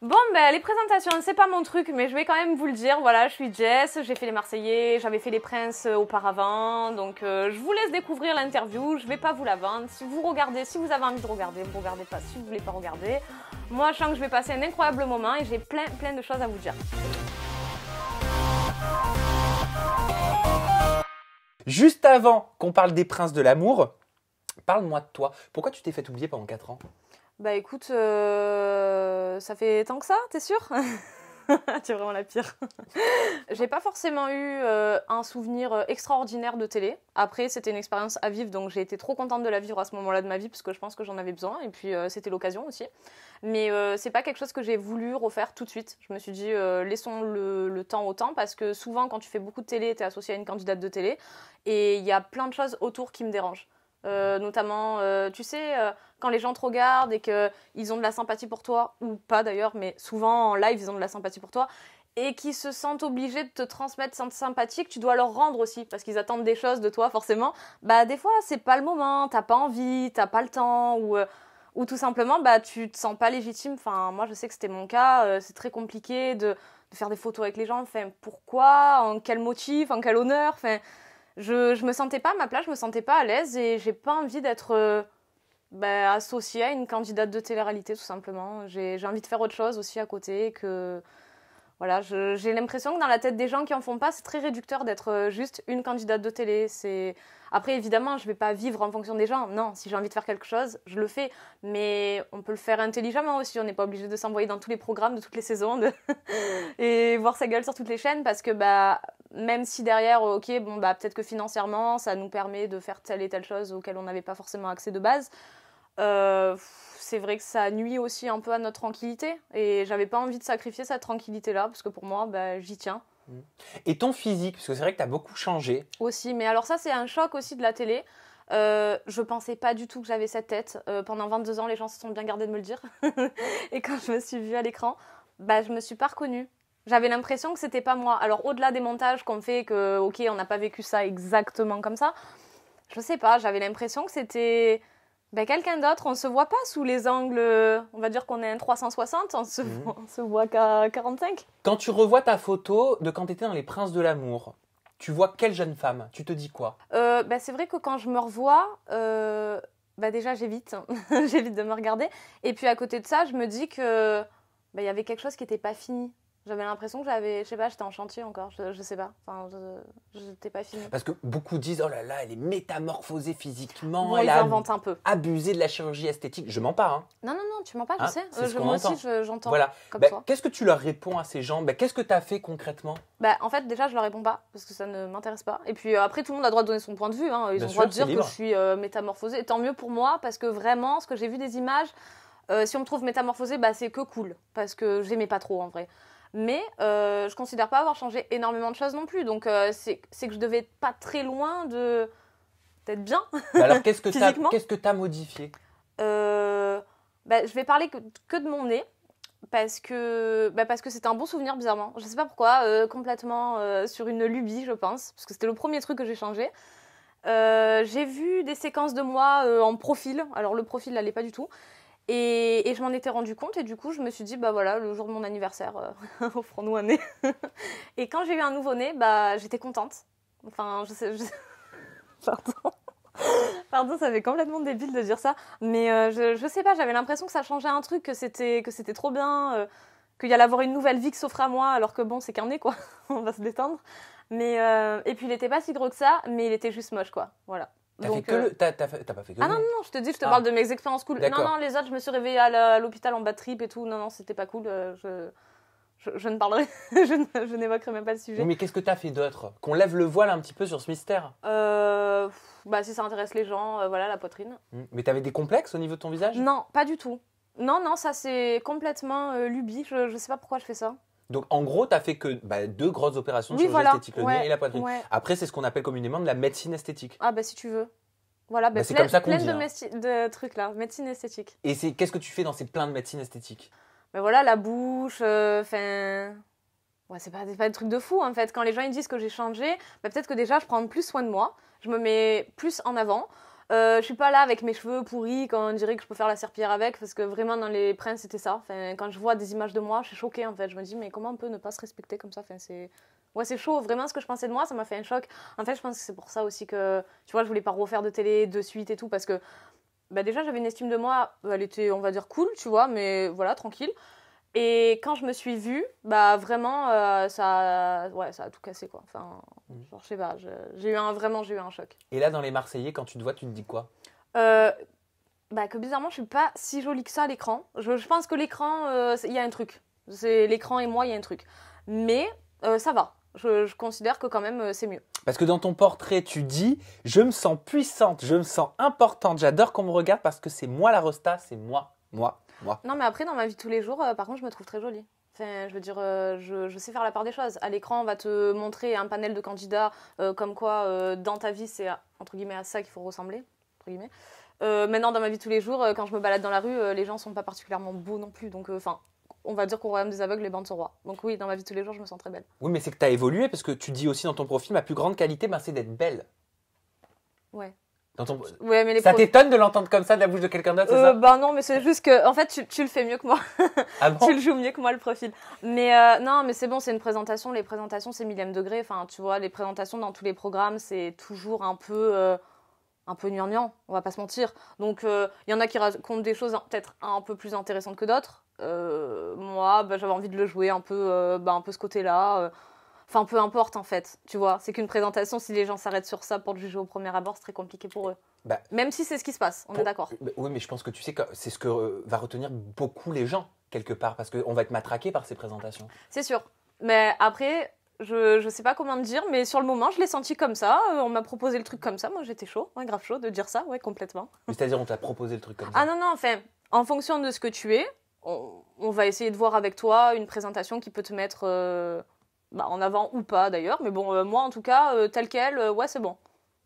Bon, ben, les présentations, c'est pas mon truc, mais je vais quand même vous le dire. Voilà, je suis Jess, j'ai fait les Marseillais, j'avais fait les Princes auparavant. Donc, je vous laisse découvrir l'interview. Je vais pas vous la vendre. Si vous regardez, si vous avez envie de regarder, vous regardez pas. Si vous voulez pas regarder, moi, je sens que je vais passer un incroyable moment et j'ai plein de choses à vous dire. Juste avant qu'on parle des princes de l'amour, parle-moi de toi. Pourquoi tu t'es fait oublier pendant 4 ans? Bah écoute, ça fait tant que ça, t'es sûr? Tu es vraiment la pire. J'ai pas forcément eu un souvenir extraordinaire de télé. Après, c'était une expérience à vivre, donc j'ai été trop contente de la vivre à ce moment-là de ma vie, parce que je pense que j'en avais besoin, et puis c'était l'occasion aussi. Mais c'est pas quelque chose que j'ai voulu refaire tout de suite. Je me suis dit, laissons le temps au temps, parce que souvent, quand tu fais beaucoup de télé, t'es associé à une candidate de télé, et il y a plein de choses autour qui me dérangent. Notamment, tu sais, quand les gens te regardent et qu'ils ont de la sympathie pour toi, ou pas d'ailleurs, mais souvent en live, ils ont de la sympathie pour toi, et qu'ils se sentent obligés de te transmettre cette sympathie que tu dois leur rendre aussi, parce qu'ils attendent des choses de toi, forcément. Bah, des fois, c'est pas le moment, t'as pas envie, t'as pas le temps, ou tout simplement, bah, tu te sens pas légitime. Enfin, moi, je sais que c'était mon cas, c'est très compliqué de faire des photos avec les gens. Enfin, pourquoi? En quel motif? En quel honneur? Enfin, je me sentais pas à ma place, je me sentais pas à l'aise et j'ai pas envie d'être associée à une candidate de télé-réalité tout simplement. J'ai envie de faire autre chose aussi à côté que voilà, j'ai l'impression que dans la tête des gens qui en font pas, c'est très réducteur d'être juste une candidate de télé. Après évidemment, je vais pas vivre en fonction des gens. Non, si j'ai envie de faire quelque chose, je le fais, mais on peut le faire intelligemment aussi, on n'est pas obligé de s'envoyer dans tous les programmes de toutes les saisons et voir sa gueule sur toutes les chaînes parce que même si derrière, ok, bon, peut-être que financièrement, ça nous permet de faire telle et telle chose auxquelles on n'avait pas forcément accès de base. C'est vrai que ça nuit aussi un peu à notre tranquillité. Et j'avais pas envie de sacrifier cette tranquillité-là, parce que pour moi, j'y tiens. Et ton physique, parce que c'est vrai que tu as beaucoup changé. Aussi, mais alors ça, c'est un choc aussi de la télé. Je pensais pas du tout que j'avais cette tête. Pendant 22 ans, les gens se sont bien gardés de me le dire. Et quand je me suis vue à l'écran, je me suis pas reconnue. J'avais l'impression que c'était pas moi. Alors au-delà des montages qu'on fait, que ok, on n'a pas vécu ça exactement comme ça, je sais pas, j'avais l'impression que c'était quelqu'un d'autre. On se voit pas sous les angles, on va dire qu'on est un 360, on se voit qu'à 45. Quand tu revois ta photo de quand tu étais dans Les Princes de l'amour, tu vois quelle jeune femme? Tu te dis quoi? C'est vrai que quand je me revois, déjà j'évite, j'évite de me regarder. Et puis à côté de ça, je me dis que y avait quelque chose qui n'était pas fini. J'avais l'impression que j'étais en chantier encore, je sais pas, enfin, je n'étais pas finie. Parce que beaucoup disent, oh là là, elle est métamorphosée physiquement, Bon, elle ils a inventent un peu. abusé de la chirurgie esthétique. Je mens pas, hein. Non, tu mens pas, je Hein, sais. c'est ce qu'on Moi entend. aussi, j'entends. Voilà. Comme toi. Qu'est-ce que tu leur réponds à ces gens? Qu'est-ce que tu as fait concrètement? En fait, déjà, je leur réponds pas, parce que ça ne m'intéresse pas. Et puis après, tout le monde a le droit de donner son point de vue. Hein. Ils Bien ont le sûr, droit de c'est dire que libre. je suis métamorphosée. Et tant mieux pour moi, parce que vraiment, ce que j'ai vu des images, si on me trouve métamorphosée, c'est que cool. Parce que j'aimais pas trop, en vrai. Mais je considère pas avoir changé énormément de choses non plus. Donc, c'est que je devais être pas très loin d'être bien. Alors, qu'est-ce que Physiquement. tu as modifié? Je vais parler que de mon nez. Parce que c'était un bon souvenir, bizarrement. Je sais pas pourquoi, complètement sur une lubie, je pense. Parce que c'était le premier truc que j'ai changé. J'ai vu des séquences de moi en profil. Alors, le profil n'allait pas du tout. Et je m'en étais rendu compte. Et du coup, je me suis dit, voilà, le jour de mon anniversaire, offrons-nous un nez. Et quand j'ai eu un nouveau nez, j'étais contente. Enfin, je sais... Pardon, ça fait complètement débile de dire ça, mais je sais pas, j'avais l'impression que ça changeait un truc, que c'était trop bien, qu'il y allait avoir une nouvelle vie qui s'offrait à moi, alors que bon, c'est qu'un nez, quoi, on va se détendre. Mais, et puis il était pas si gros que ça, mais il était juste moche, quoi, voilà. T'as pas fait que Ah non, je te dis, je te parle de mes expériences cool. D'accord. Non, les autres, je me suis réveillée à l'hôpital en bad trip et tout, non, c'était pas cool, je ne parlerai, je n'évoquerai même pas le sujet. Oui, mais qu'est-ce que tu as fait d'autre? Qu'on lève le voile un petit peu sur ce mystère. Si ça intéresse les gens, voilà, la poitrine. Mais tu avais des complexes au niveau de ton visage? Non, pas du tout. Non, ça c'est complètement lubie, je sais pas pourquoi je fais ça. Donc en gros, tu as fait que 2 grosses opérations de Oui, chirurgie voilà. esthétique, le nez et la poitrine. Ouais. Après, c'est ce qu'on appelle communément de la médecine esthétique. Ah si tu veux. Voilà, c'est comme ça qu'on plein dit. de trucs là, médecine esthétique. Et qu'est-ce que tu fais dans ces plein de médecine esthétique? Voilà, la bouche, ouais, c'est pas des trucs de fou en fait. Quand les gens ils disent que j'ai changé, peut-être que déjà je prends plus soin de moi, je me mets plus en avant. Je suis pas là avec mes cheveux pourris quand on dirait que je peux faire la serpillière avec, parce que vraiment dans les princes c'était ça. Enfin, quand je vois des images de moi, je suis choquée en fait. Je me dis mais comment on peut ne pas se respecter comme ça. Enfin, c'est chaud. Vraiment ce que je pensais de moi, ça m'a fait un choc. En fait, je pense que c'est pour ça aussi que tu vois, je voulais pas refaire de télé de suite et tout, parce que bah, déjà j'avais une estime de moi, elle était on va dire cool, tu vois, mais voilà tranquille. Et quand je me suis vue, bah vraiment ça a tout cassé quoi. Enfin, genre, je sais pas, j'ai eu un choc. Et là, dans les Marseillais, quand tu te vois, tu te dis quoi? Euh, Bah, que bizarrement, je suis pas si jolie que ça à l'écran. Je pense que l'écran, il y a un truc. C'est l'écran et moi, il y a un truc. Mais ça va. Je considère que quand même, c'est mieux. Parce que dans ton portrait, tu dis « Je me sens puissante, je me sens importante, j'adore qu'on me regarde parce que c'est moi la rosta, c'est moi, moi, moi. » Non, mais après, dans ma vie de tous les jours, par contre, je me trouve très jolie. Enfin, je veux dire, je sais faire la part des choses. À l'écran, on va te montrer un panel de candidats comme quoi, dans ta vie, c'est entre guillemets à ça qu'il faut ressembler. Entre guillemets. Maintenant, dans ma vie de tous les jours, quand je me balade dans la rue, les gens sont pas particulièrement beaux non plus. Donc, enfin, on va dire qu'au royaume des aveugles, les bandes sont rois. Donc oui, dans ma vie de tous les jours, je me sens très belle. Oui, mais c'est que tu as évolué parce que tu dis aussi dans ton profil, ma plus grande qualité, ben, c'est d'être belle. Ouais. Dans ton... Ouais, mais ça t'étonne de l'entendre comme ça de la bouche de quelqu'un d'autre, c'est ça? Bah non, mais c'est juste que, en fait, tu le fais mieux que moi. Ah bon? Tu le joues mieux que moi, le profil. Mais non, mais c'est bon, c'est une présentation. Les présentations, c'est millième degré. Enfin, tu vois, les présentations dans tous les programmes, c'est toujours un peu gnangnan, on va pas se mentir. Donc, il y en a qui racontent des choses peut-être un peu plus intéressantes que d'autres. Moi, bah, j'avais envie de le jouer un peu ce côté-là. Enfin, peu importe en fait, tu vois. C'est qu'une présentation, si les gens s'arrêtent sur ça pour le juger au premier abord, c'est très compliqué pour eux. Bah, même si c'est ce qui se passe, on est d'accord. Oui, mais je pense que tu sais que c'est ce que va retenir beaucoup les gens, quelque part, parce qu'on va être matraqué par ces présentations. C'est sûr. Mais après, je sais pas comment te dire, mais sur le moment, je l'ai senti comme ça. On m'a proposé le truc comme ça. Moi, j'étais chaud, ouais, grave chaud de dire ça, ouais, complètement. Mais c'est-à-dire, on t'a proposé le truc comme ça? Ah non, non, enfin, en fonction de ce que tu es, on va essayer de voir avec toi une présentation qui peut te mettre en avant ou pas d'ailleurs. Mais bon, moi en tout cas, tel quel, ouais, c'est bon.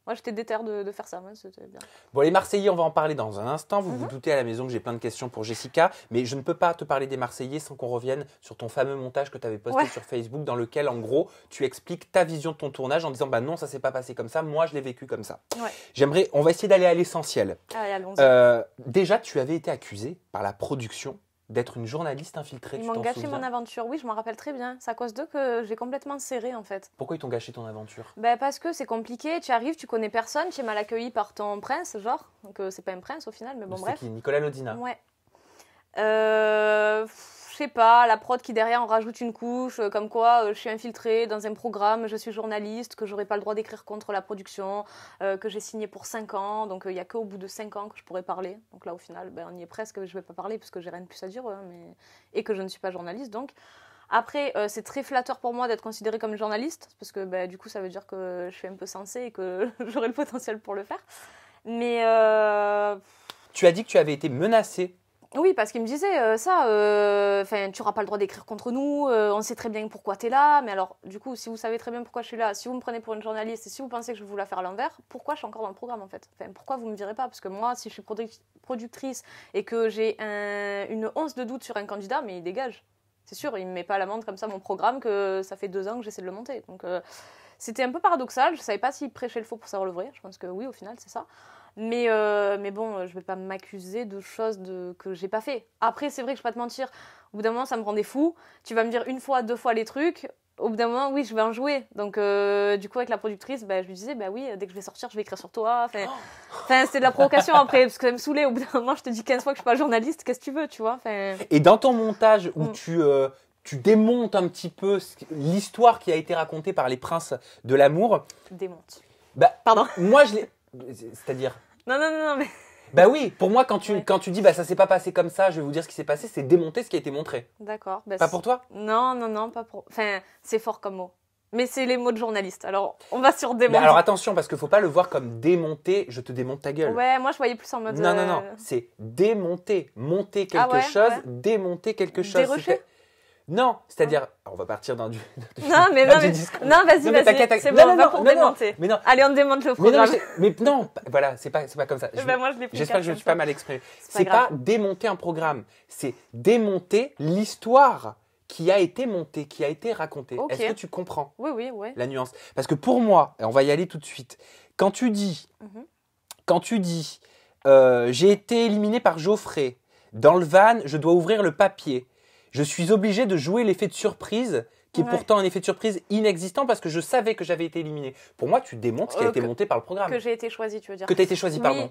Moi, j'étais déter de faire ça, ouais, c'était bien. Bon, les Marseillais, on va en parler dans un instant. Vous vous doutez à la maison que j'ai plein de questions pour Jessica, mais je ne peux pas te parler des Marseillais sans qu'on revienne sur ton fameux montage que tu avais posté sur Facebook, dans lequel, en gros, tu expliques ta vision de ton tournage en disant « Bah non, ça s'est pas passé comme ça, moi, je l'ai vécu comme ça. Ouais. On va essayer d'aller à l'essentiel. Allez, allons-y. Déjà, tu avais été accusé par la production d'être une journaliste infiltrée. Ils m'ont gâché mon aventure, oui, je m'en rappelle très bien. C'est à cause d'eux que j'ai complètement serré en fait. Pourquoi ils t'ont gâché ton aventure? Parce que c'est compliqué, tu arrives, tu connais personne, tu es mal accueilli par ton prince, genre. Donc c'est pas un prince au final, mais bon, bref. C'est qui? Nicolas Lodina? Ouais. Je sais pas, la prod qui derrière en rajoute une couche, comme quoi je suis infiltrée dans un programme, je suis journaliste, que j'aurais pas le droit d'écrire contre la production, que j'ai signé pour 5 ans, donc il y a qu'au bout de 5 ans que je pourrais parler. Donc là au final, on y est presque, je vais pas parler parce que j'ai rien de plus à dire, et que je ne suis pas journaliste donc. Après, c'est très flatteur pour moi d'être considérée comme journaliste, parce que du coup ça veut dire que je suis un peu sensée et que j'aurai le potentiel pour le faire. Mais... Tu as dit que tu avais été menacée. Oui, parce qu'il me disait tu n'auras pas le droit d'écrire contre nous, on sait très bien pourquoi tu es là, mais alors, du coup, si vous savez très bien pourquoi je suis là, si vous me prenez pour une journaliste et si vous pensez que je vais vous la faire à l'envers, pourquoi je suis encore dans le programme en fait? Pourquoi vous ne me virez pas? Parce que moi, si je suis productrice et que j'ai une once de doute sur un candidat, mais il dégage. C'est sûr, il ne me met pas à l'amende comme ça mon programme, que ça fait 2 ans que j'essaie de le monter. Donc, c'était un peu paradoxal, je ne savais pas s'il prêchait le faux pour savoir le vrai, je pense que oui, au final, c'est ça. Mais bon, je vais pas m'accuser de choses que j'ai pas fait. Après, c'est vrai que je vais pas te mentir, au bout d'un moment, ça me rendait fou. Tu vas me dire 1 fois, 2 fois les trucs. Au bout d'un moment, oui, je vais en jouer. Donc, du coup, avec la productrice, je lui disais, oui, dès que je vais sortir, je vais écrire sur toi. Enfin, c'était de la provocation après, parce que ça me saoulait. Au bout d'un moment, je te dis 15 fois que je suis pas journaliste, qu'est-ce que tu veux, tu vois. Et dans ton montage où tu démontes un petit peu l'histoire qui a été racontée par les princes de l'amour. Démonte. Pardon. Moi, je l'ai... C'est-à-dire... Non, mais... Oui, pour moi, quand tu dis ça s'est pas passé comme ça, je vais vous dire ce qui s'est passé, c'est démonter ce qui a été montré. D'accord. Pas pour toi? Non, pas pour... Enfin, c'est fort comme mot. Mais c'est les mots de journaliste. Alors, on va sur démonter. Mais alors attention, parce qu'il faut pas le voir comme démonter, je te démonte ta gueule. Ouais, moi je voyais plus en mode... Non, c'est démonter. Monter quelque chose, démonter quelque chose. Dérocher? Non, c'est-à-dire, on va partir dans du... Non, vas-y, c'est bon, on va pour démonter. Mais non. Allez, on démonte le programme. Mais non, voilà, c'est pas comme ça. Moi, je l'ai pris. J'espère que je ne suis pas mal exprimé. C'est pas démonter un programme, c'est démonter l'histoire qui a été montée, qui a été racontée. Okay. Est-ce que tu comprends Oui. la nuance? Parce que pour moi, et on va y aller tout de suite, quand tu dis quand tu dis j'ai été éliminé par Geoffrey, dans le van, je dois ouvrir le papier. Je suis obligé de jouer l'effet de surprise, qui est pourtant un effet de surprise inexistant parce que je savais que j'avais été éliminé. Pour moi, tu démontres ce qui a été monté par le programme. Que j'ai été choisi, tu veux dire. Que tu as été choisi, pardon.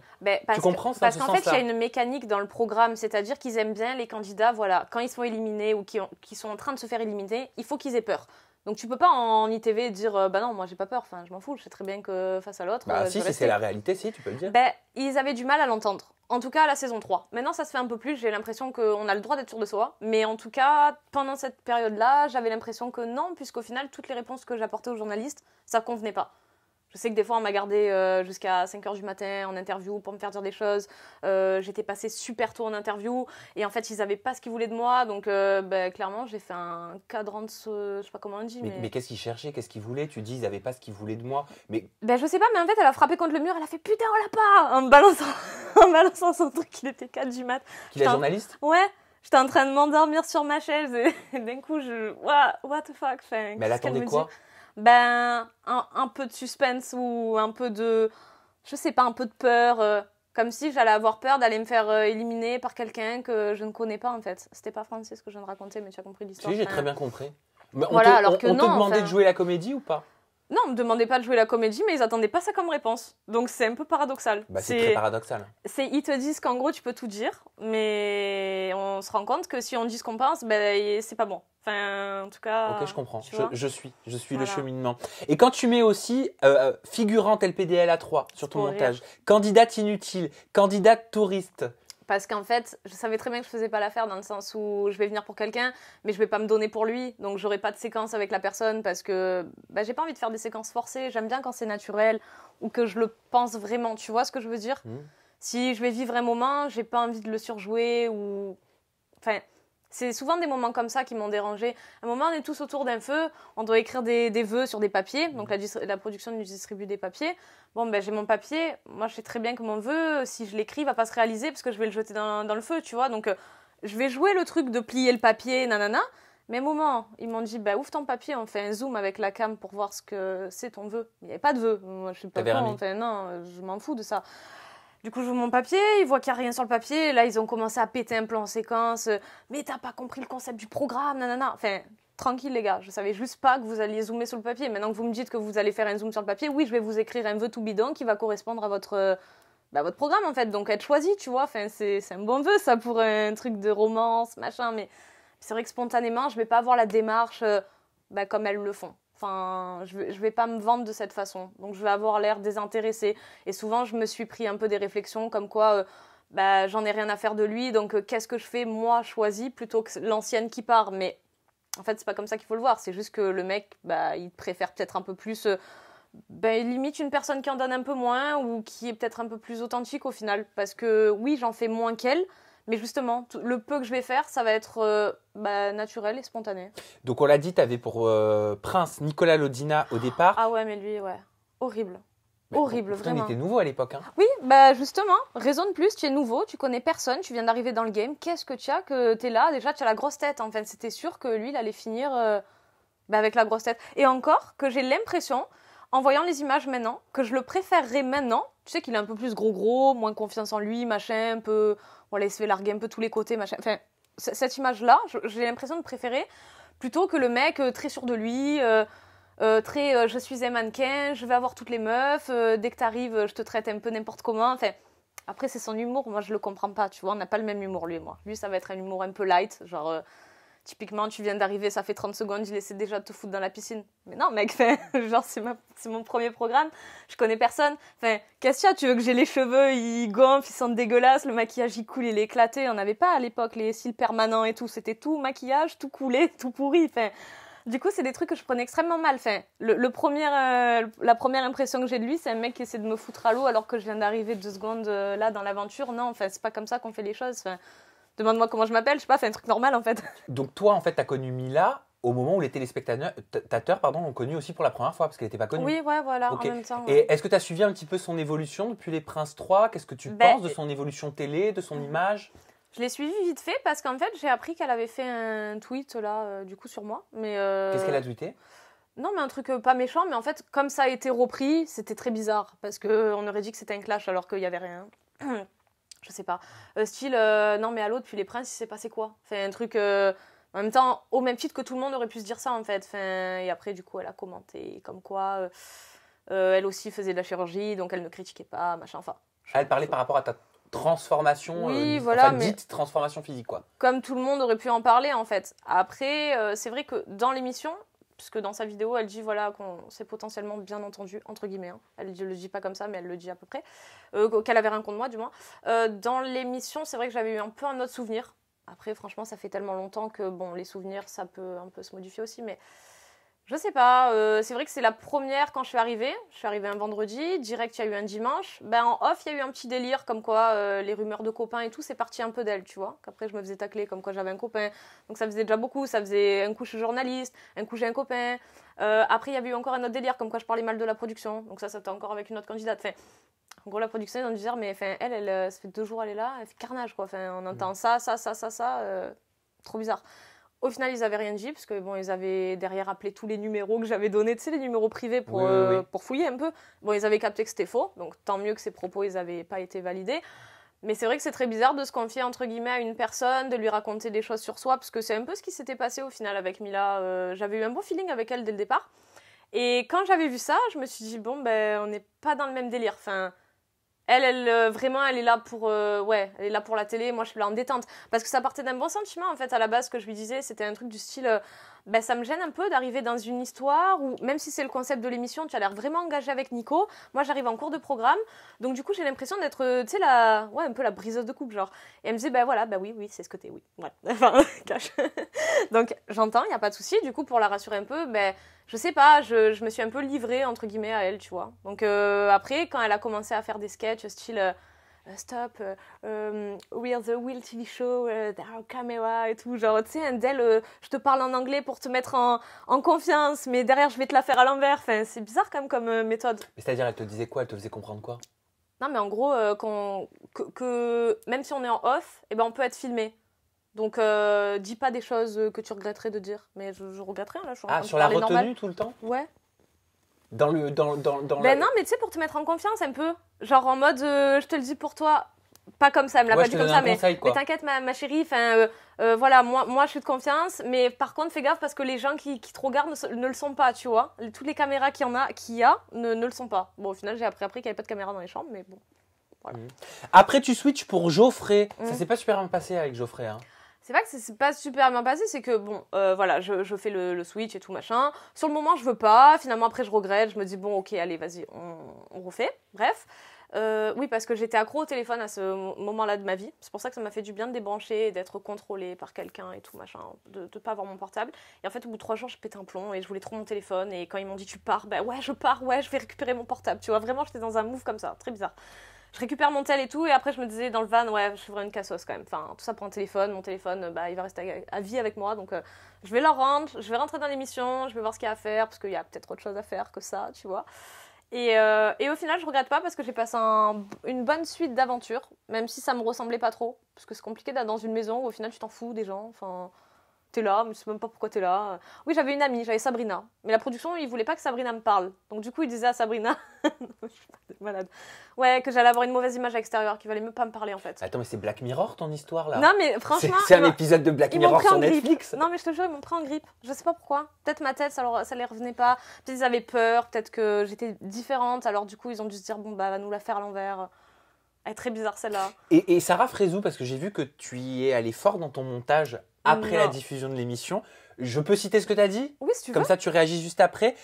Tu comprends ça? Parce qu'en fait, il y a une mécanique dans le programme, c'est-à-dire qu'ils aiment bien les candidats, voilà, quand ils sont éliminés ou qui sont en train de se faire éliminer, il faut qu'ils aient peur. Donc tu peux pas en ITV dire bah non, moi j'ai pas peur, enfin je m'en fous, je sais très bien que face à l'autre. Si c'est la réalité, si tu peux le dire. Ils avaient du mal à l'entendre. En tout cas à la saison 3. Maintenant ça se fait un peu plus, j'ai l'impression qu'on a le droit d'être sûr de soi. Mais en tout cas, pendant cette période-là, j'avais l'impression que non, puisqu'au final, toutes les réponses que j'apportais aux journalistes, ça convenait pas. Je sais que des fois, on m'a gardé jusqu'à 5h du matin en interview pour me faire dire des choses. J'étais passée super tôt en interview. Et en fait, ils n'avaient pas ce qu'ils voulaient de moi. Donc, clairement, j'ai fait un cadran de je sais pas comment on dit. Mais qu'est-ce qu'ils cherchaient? Qu'est-ce qu'ils voulaient? Tu dis, ils n'avaient pas ce qu'ils voulaient de moi. Mais... je sais pas, mais en fait, elle a frappé contre le mur. Elle a fait putain, on l'a pas! En balançant son truc. Il était 4 du mat. Qu'il est journaliste? Ouais. J'étais en train de m'endormir sur ma chaise. Et d'un coup, what the fuck? Mais elle attendait quoi? Un peu de suspense ou un peu de, je sais pas, un peu de peur, comme si j'allais avoir peur d'aller me faire éliminer par quelqu'un que je ne connais pas en fait. C'était pas Francis que je viens de raconter, mais tu as compris l'histoire. Si, j'ai très bien compris. Mais voilà, on te demandait de jouer la comédie ou pas? Non, on me demandait pas de jouer la comédie, mais ils attendaient pas ça comme réponse. Donc c'est un peu paradoxal. C'est très paradoxal. Ils te disent qu'en gros tu peux tout dire, mais on se rend compte que si on dit ce qu'on pense, c'est pas bon. Enfin, en tout cas. Ok, je comprends. Je suis voilà. Le cheminement. Et quand tu mets aussi figurante LPDLA 3 sur ton montage, candidate inutile, candidate touriste. Parce qu'en fait, je savais très bien que je faisais pas l'affaire dans le sens où je vais venir pour quelqu'un, mais je vais pas me donner pour lui. Donc, j'aurai pas de séquence avec la personne parce que j'ai pas envie de faire des séquences forcées. J'aime bien quand c'est naturel ou que je le pense vraiment. Tu vois ce que je veux dire? Si je vais vivre un moment, j'ai pas envie de le surjouer ou... Enfin, c'est souvent des moments comme ça qui m'ont dérangée. À un moment, on est tous autour d'un feu, on doit écrire des vœux sur des papiers. Donc, la production nous distribue des papiers. Bon, j'ai mon papier. Moi, je sais très bien que mon vœu, si je l'écris, va pas se réaliser parce que je vais le jeter dans le feu, tu vois. Donc, je vais jouer le truc de plier le papier, nanana. Mais à un moment, ils m'ont dit, ouvre ton papier, on fait un zoom avec la cam pour voir ce que c'est ton vœu. Il n'y avait pas de vœu. Moi, je suis pas con. Enfin, non, je m'en fous de ça. Du coup, je ouvre mon papier, ils voient qu'il n'y a rien sur le papier. Là, ils ont commencé à péter un plan en séquence. Mais t'as pas compris le concept du programme, nanana. Enfin, tranquille, les gars. Je savais juste pas que vous alliez zoomer sur le papier. Maintenant que vous me dites que vous allez faire un zoom sur le papier, oui, je vais vous écrire un vœu tout bidon qui va correspondre à votre programme, en fait. Donc, être choisi, tu vois. Enfin, c'est un bon vœu, ça, pour un truc de romance, machin. Mais c'est vrai que spontanément, je vais pas avoir la démarche comme elles le font. Enfin, je vais pas me vendre de cette façon. Donc, je vais avoir l'air désintéressée. Et souvent, je me suis pris un peu des réflexions comme quoi j'en ai rien à faire de lui. Donc, qu'est-ce que je fais, moi, choisi, plutôt que l'ancienne qui part. Mais en fait, c'est pas comme ça qu'il faut le voir. C'est juste que le mec, il préfère peut-être un peu plus... limite une personne qui en donne un peu moins ou qui est peut-être un peu plus authentique au final. Parce que, oui, j'en fais moins qu'elle. Mais justement, le peu que je vais faire, ça va être naturel et spontané. Donc on l'a dit, tu avais pour prince Nicolas Lodina au départ. Ah ouais, mais lui, ouais. Horrible. Horrible, vraiment. Il était nouveau à l'époque. Hein. Oui, justement, raison de plus, tu es nouveau, tu connais personne, tu viens d'arriver dans le game. Qu'est-ce que tu as que tu es là? Déjà, tu as la grosse tête. En fait, c'était sûr que lui, il allait finir avec la grosse tête. Et encore, que j'ai l'impression, en voyant les images maintenant, que je le préférerais maintenant. Tu sais qu'il est un peu plus gros, moins confiance en lui, machin, un peu... Voilà, il se fait larguer un peu tous les côtés, machin. Enfin, cette image-là, j'ai l'impression de préférer plutôt que le mec très sûr de lui, très je suis un mannequin, je vais avoir toutes les meufs, dès que t'arrives, je te traite un peu n'importe comment. Enfin, après, c'est son humour, moi je le comprends pas, tu vois, on n'a pas le même humour, lui et moi. Lui, ça va être un humour un peu light, genre... Typiquement, tu viens d'arriver, ça fait 30 secondes, il essaie déjà de te foutre dans la piscine. Mais non, mec, genre, c'est mon premier programme, je connais personne. Enfin, qu'est-ce qu'il y a? Tu veux que j'ai les cheveux, ils gonflent, ils sentent dégueulasses, le maquillage, il coule, il est éclaté. On n'avait pas à l'époque les cils permanents et tout. C'était tout maquillage, tout coulé, tout pourri. Enfin, du coup, c'est des trucs que je prenais extrêmement mal. Enfin, la première impression que j'ai de lui, c'est un mec qui essaie de me foutre à l'eau alors que je viens d'arriver 2 secondes là dans l'aventure. Non, enfin, c'est pas comme ça qu'on fait les choses. Enfin, demande-moi comment je m'appelle, je sais pas, fais un truc normal en fait. Donc toi, en fait, t'as connu Mila au moment où les téléspectateurs l'ont connue aussi pour la première fois, parce qu'elle n'était pas connue. Oui, ouais, voilà, okay. En même temps. Et est-ce que tu as suivi un petit peu son évolution depuis Les Princes 3? Qu'est-ce que tu penses de son évolution télé, de son image? Je l'ai suivi vite fait parce qu'en fait, j'ai appris qu'elle avait fait un tweet là, du coup, sur moi. Mais qu'est-ce qu'elle a tweeté? Non, mais un truc pas méchant, mais en fait, comme ça a été repris, c'était très bizarre. Parce qu'on aurait dit que c'était un clash alors qu'il n'y avait rien. Je sais pas. Style, non, mais à l'autre, puis les princes, il s'est passé quoi? Enfin, un truc. En même temps, au même titre que tout le monde aurait pu se dire ça, en fait. Enfin, et après, du coup, elle a commenté comme quoi elle aussi faisait de la chirurgie, donc elle ne critiquait pas, machin. Enfin. Elle parlait par rapport à ta transformation, Oui, voilà, mais dite transformation physique, quoi. comme tout le monde aurait pu en parler, en fait. Après, c'est vrai que dans l'émission, puisque dans sa vidéo, elle dit voilà, qu'on s'est potentiellement bien entendu, entre guillemets. Hein. Elle ne le dit pas comme ça, mais elle le dit à peu près. Qu'elle avait rien contre moi, du moins. Dans l'émission, c'est vrai que j'avais eu un peu un autre souvenir. Après, franchement, ça fait tellement longtemps que bon, les souvenirs, ça peut un peu se modifier aussi. Mais je sais pas. C'est vrai que c'est la première quand je suis arrivée. Je suis arrivée un vendredi. Direct, il y a eu un dimanche. Ben, en off, il y a eu un petit délire comme quoi les rumeurs de copains et tout, c'est parti un peu d'elle, tu vois. Qu'après, je me faisais tacler comme quoi j'avais un copain. Donc, ça faisait déjà beaucoup. Ça faisait un coup, je suis journaliste. Un coup, j'ai un copain. Après, il y avait eu encore un autre délire comme quoi je parlais mal de la production. Donc, ça c'était encore avec une autre candidate. Enfin, en gros, la production, ils ont dû dire, mais enfin, elle, ça fait 2 jours, elle est là, elle fait carnage, quoi. Enfin, on entend ça, trop bizarre. Au final, ils avaient rien dit, parce que bon, ils avaient derrière appelé tous les numéros que j'avais donnés, tu sais, les numéros privés pour fouiller un peu. Bon, ils avaient capté que c'était faux, donc tant mieux que ces propos, ils n'avaient pas été validés. Mais c'est vrai que c'est très bizarre de se confier, entre guillemets, à une personne, de lui raconter des choses sur soi, parce que c'est un peu ce qui s'était passé au final avec Mila. J'avais eu un bon feeling avec elle dès le départ. Et quand j'avais vu ça, je me suis dit, bon, ben, on n'est pas dans le même délire. Enfin, vraiment, elle est là pour, elle est là pour la télé. Moi, je suis là en détente. Parce que ça partait d'un bon sentiment, en fait, à la base, ce que je lui disais. C'était un truc du style, ça me gêne un peu d'arriver dans une histoire où, même si c'est le concept de l'émission, tu as l'air vraiment engagé avec Nico. Moi, j'arrive en cours de programme. Donc, du coup, j'ai l'impression d'être, tu sais, un peu la briseuse de couple, genre. Et elle me disait, oui, c'est ce que t'es, oui. Voilà. Enfin, cache. Donc, j'entends, il n'y a pas de souci. Du coup, pour la rassurer un peu, je sais pas, je me suis un peu livrée, entre guillemets, à elle, tu vois. Donc après, quand elle a commencé à faire des sketchs style Stop, we're the Will TV show, there are camera et tout, genre, tu sais, un d'elle, je te parle en anglais pour te mettre en confiance, mais derrière, je vais te la faire à l'envers. Enfin, c'est bizarre quand même comme méthode. Mais c'est-à-dire, elle te disait quoi? Elle te faisait comprendre quoi? Non, mais en gros, que même si on est en off, eh ben, on peut être filmé. Donc, dis pas des choses que tu regretterais de dire. Mais je regretterais, là. Je suis en train de sur la parler retenue normal. tout le temps? Ouais. Dans non, mais tu sais, pour te mettre en confiance un peu. Genre en mode, je te le dis pour toi. Pas comme ça, elle me l'a pas dit comme ça, mais t'inquiète, ma chérie. Voilà, moi, je suis de confiance. Mais par contre, fais gaffe parce que les gens qui te regardent ne le sont pas, tu vois. Toutes les caméras qu'il y a ne le sont pas. Bon, au final, j'ai appris qu'il n'y avait pas de caméra dans les chambres, mais bon. Voilà. Après, tu switches pour Geoffrey. Ça s'est pas super bien passé avec Geoffrey, hein. C'est pas que c'est pas super bien passé, c'est que bon, voilà, je fais le switch et tout machin. Sur le moment, je veux pas. Finalement, après, je regrette. Je me dis bon, ok, allez, vas-y, on refait. Bref, oui, parce que j'étais accro au téléphone à ce moment-là de ma vie. C'est pour ça que ça m'a fait du bien de débrancher et d'être contrôlée par quelqu'un et tout machin, de pas avoir mon portable. Et en fait, au bout de 3 jours, je pétais un plomb et je voulais trop mon téléphone. Et quand ils m'ont dit tu pars, ouais, je pars, ouais, je vais récupérer mon portable. Tu vois, vraiment, j'étais dans un move comme ça, très bizarre. Je récupère mon tel et tout, et après je me disais dans le van, ouais, je suis vraiment une cassos quand même. Enfin, tout ça pour un téléphone. Mon téléphone, il va rester à vie avec moi, donc je vais le rendre, je vais rentrer dans l'émission, je vais voir ce qu'il y a à faire, parce qu'il y a peut-être autre chose à faire que ça, tu vois. Et au final, je regrette pas parce que j'ai passé une bonne suite d'aventures, même si ça me ressemblait pas trop, parce que c'est compliqué d'être dans une maison où au final tu t'en fous des gens, enfin... T'es là, mais je sais même pas pourquoi t'es là. Oui, j'avais une amie, j'avais Sabrina. Mais la production, ils voulaient pas que Sabrina me parle. Donc du coup, ils disaient à Sabrina, je suis pas malade. Ouais, que j'allais avoir une mauvaise image à l'extérieur, qu'il valait même pas me parler en fait. Attends, mais c'est Black Mirror ton histoire là? Non, mais franchement. C'est un épisode de Black Mirror sur Netflix? Non, mais je te jure, ils m'ont pris en grippe. Je sais pas pourquoi. Peut-être ma tête, ça les revenait pas. Peut-être ils avaient peur, peut-être que j'étais différente. Alors du coup, ils ont dû se dire, bon, va nous la faire à l'envers. Elle est très bizarre celle-là. Et Sarah Frézou, parce que j'ai vu que tu y es allée fort dans ton montage après la diffusion de l'émission. Je peux citer ce que tu as dit? Oui, si tu veux. Comme ça, tu réagis juste après.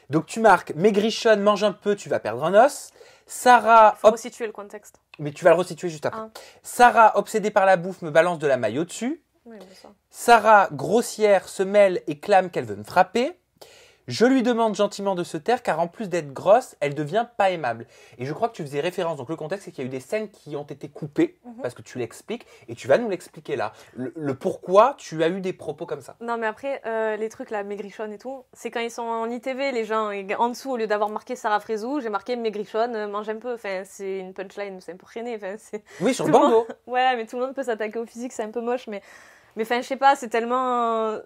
Donc, tu marques maigrichonne, mange un peu, tu vas perdre un os. Sarah. Il faut resituer le contexte. Mais tu vas le resituer juste après. Sarah, obsédée par la bouffe, me balance de la maille au-dessus. Oui, mais ça. Sarah, grossière, se mêle et clame qu'elle veut me frapper. Je lui demande gentiment de se taire car en plus d'être grosse, elle devient pas aimable. Et je crois que tu faisais référence. Donc le contexte, c'est qu'il y a eu des scènes qui ont été coupées parce que tu l'expliques et tu vas nous l'expliquer là. Le pourquoi tu as eu des propos comme ça. Non mais après, les trucs là, maigrichonne et tout, c'est quand ils sont en ITV, les gens, et en dessous, au lieu d'avoir marqué Sarah Frézou, j'ai marqué maigrichonne, mange un peu. Enfin, c'est une punchline, c'est un peu freiné. Enfin, oui, sur le bandeau. Ouais, mais tout le monde peut s'attaquer au physique, c'est un peu moche, mais... Mais enfin, je sais pas, c'est tellement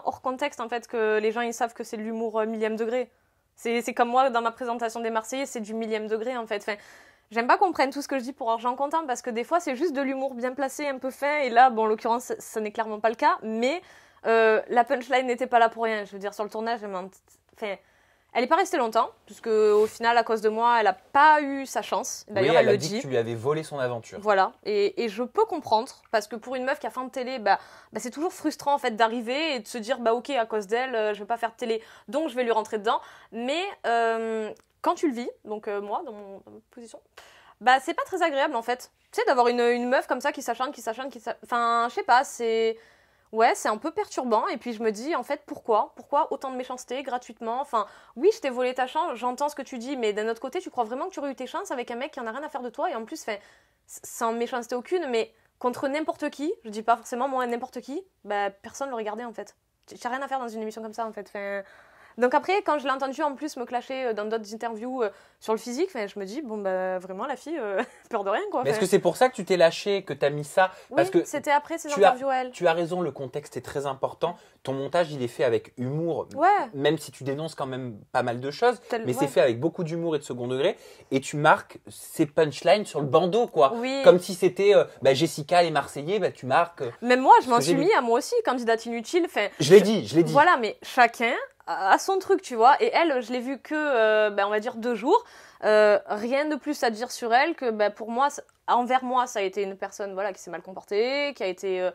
hors contexte en fait que les gens ils savent que c'est de l'humour millième degré. C'est comme moi dans ma présentation des Marseillais, c'est du millième degré en fait. Enfin, j'aime pas qu'on prenne tout ce que je dis pour argent comptant parce que des fois c'est juste de l'humour bien placé, un peu fin. Et là, bon, en l'occurrence, ça n'est clairement pas le cas. Mais la punchline n'était pas là pour rien. Je veux dire, sur le tournage, enfin, elle n'est pas restée longtemps, puisque au final, à cause de moi, elle n'a pas eu sa chance. D'ailleurs, Oui, elle a le dit dit. que tu lui avais volé son aventure. Voilà, et je peux comprendre, parce que pour une meuf qui a faim de télé, c'est toujours frustrant en fait d'arriver et de se dire bah ok, à cause d'elle, je vais pas faire de télé, donc je vais lui rentrer dedans. Mais quand tu le vis, donc moi, dans ma position, c'est pas très agréable en fait. Tu sais, d'avoir une meuf comme ça qui s'acharne, enfin, je sais pas, c'est un peu perturbant. Et puis je me dis, en fait, pourquoi autant de méchanceté gratuitement? Enfin, oui, je t'ai volé ta chance, j'entends ce que tu dis, mais d'un autre côté, tu crois vraiment que tu aurais eu tes chances avec un mec qui en a rien à faire de toi? Et en plus, sans méchanceté aucune, mais contre n'importe qui, je dis pas forcément moi n'importe qui, personne le regardait en fait. J'ai rien à faire dans une émission comme ça en fait. Enfin, donc après, quand je l'ai entendu en plus me clasher dans d'autres interviews sur le physique, je me dis, bon, vraiment, la fille, peur de rien, quoi. Mais est-ce que c'est pour ça que tu t'es lâché, que tu as mis ça? Oui, Parce que c'était après ces interviews à elle. Tu as raison, le contexte est très important. Ton montage, il est fait avec humour, Ouais. même si tu dénonces quand même pas mal de choses, mais Ouais. c'est fait avec beaucoup d'humour et de second degré. Et tu marques ces punchlines sur le bandeau, quoi. Oui. Comme si c'était Jessica, les Marseillais, tu marques. Même moi, je m'en suis mis à moi aussi, candidate inutile. Je l'ai dit. Voilà, mais chacun a son truc, tu vois. Et elle, je l'ai vue que, on va dire 2 jours. Rien de plus à dire sur elle que, pour moi, envers moi, ça a été une personne, voilà, qui s'est mal comportée, qui a été,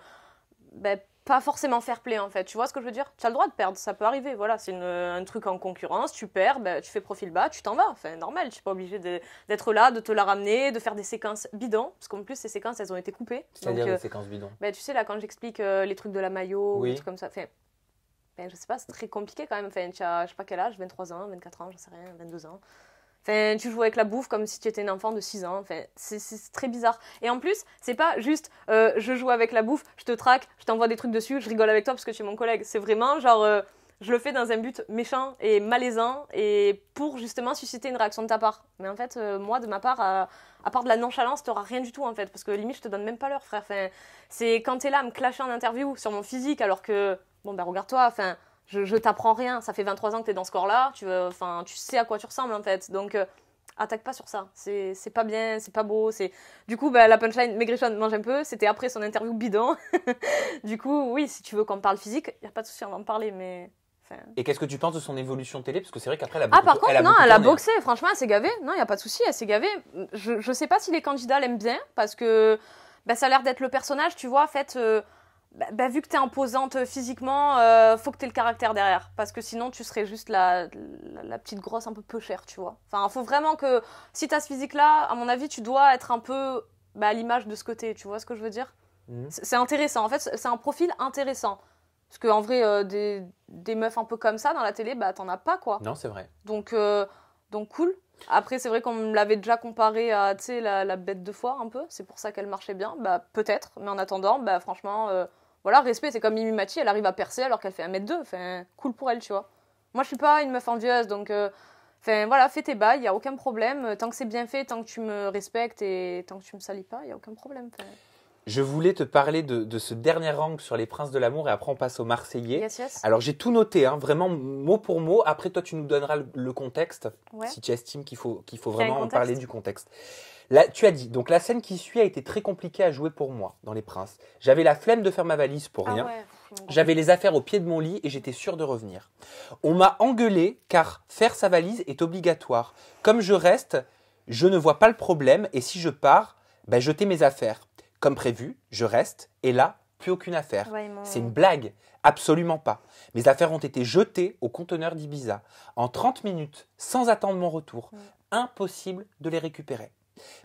pas forcément fair play, en fait. Tu vois ce que je veux dire? Tu as le droit de perdre, ça peut arriver. Voilà, c'est un truc en concurrence, tu perds, tu fais profil bas, tu t'en vas. Enfin, normal, tu n'es pas obligé d'être là, de te la ramener, de faire des séquences bidons. Parce qu'en plus, ces séquences, elles ont été coupées. C'est-à-dire des séquences bidons? Tu sais, là, quand j'explique les trucs de la maillot, oui. des trucs comme ça, je sais pas, c'est très compliqué quand même. Enfin, tu as, je sais pas quel âge, 23 ans, 24 ans, j'en sais rien, 22 ans. Enfin, tu joues avec la bouffe comme si tu étais un enfant de 6 ans. Enfin, c'est très bizarre. Et en plus, c'est pas juste je joue avec la bouffe, je te traque, je t'envoie des trucs dessus, je rigole avec toi parce que tu es mon collègue. C'est vraiment genre, je le fais dans un but méchant et malaisant et pour justement susciter une réaction de ta part. Mais en fait, moi, de ma part, à part de la nonchalance, t'auras rien du tout en fait. Parce que limite, je te donne même pas l'heure, frère. Enfin, c'est quand t'es là à me clasher en interview sur mon physique alors que, bon, regarde-toi, enfin. Je t'apprends rien, ça fait 23 ans que t'es dans ce corps-là, tu sais à quoi tu ressembles en fait, donc attaque pas sur ça, c'est pas bien, c'est pas beau, Du coup, la punchline, Maigrichonne mange un peu, c'était après son interview bidon, du coup, oui, si tu veux qu'on parle physique, y a pas de souci, on va en parler, mais... Et qu'est-ce que tu penses de son évolution télé? Parce que c'est vrai qu'après, par contre, elle a boxé, franchement, elle s'est gavée, non, y a pas de souci, elle s'est gavée, je sais pas si les candidats l'aiment bien, parce que ça a l'air d'être le personnage, tu vois, en fait... vu que t'es imposante physiquement, faut que t'aies le caractère derrière. Parce que sinon, tu serais juste la petite grosse un peu chère, tu vois. Enfin, faut vraiment que, si t'as ce physique-là, à mon avis, tu dois être un peu à l'image de ce côté, tu vois ce que je veux dire? C'est intéressant, en fait, c'est un profil intéressant. Parce qu'en vrai, des meufs un peu comme ça dans la télé, t'en as pas, quoi. Non, c'est vrai. Donc cool. Après, c'est vrai qu'on me l'avait déjà comparé à, tu sais, la bête de foire, un peu. C'est pour ça qu'elle marchait bien. Peut-être. Mais en attendant, franchement... voilà, respect, c'est comme Mimi Mati, elle arrive à percer alors qu'elle fait 1m2. Enfin, cool pour elle, tu vois. Moi, je suis pas une meuf envieuse, donc... voilà, fais tes bails, il n'y a aucun problème. Tant que c'est bien fait, tant que tu me respectes et tant que tu me salis pas, il n'y a aucun problème. Je voulais te parler de ce dernier angle sur les princes de l'amour et après on passe aux Marseillais. Yes. Alors j'ai tout noté, vraiment mot pour mot. Après toi tu nous donneras le contexte, si tu estimes qu'il faut vraiment en parler du contexte. Là, tu as dit, donc la scène qui suit a été très compliquée à jouer pour moi dans Les Princes. J'avais la flemme de faire ma valise pour rien. J'avais les affaires au pied de mon lit et j'étais sûre de revenir. On m'a engueulé car faire sa valise est obligatoire. Comme je reste, je ne vois pas le problème et si je pars, jeter mes affaires. Comme prévu, je reste et là, plus aucune affaire. C'est une blague. Absolument pas. Mes affaires ont été jetées au conteneur d'Ibiza. En 30 minutes, sans attendre mon retour. Impossible de les récupérer.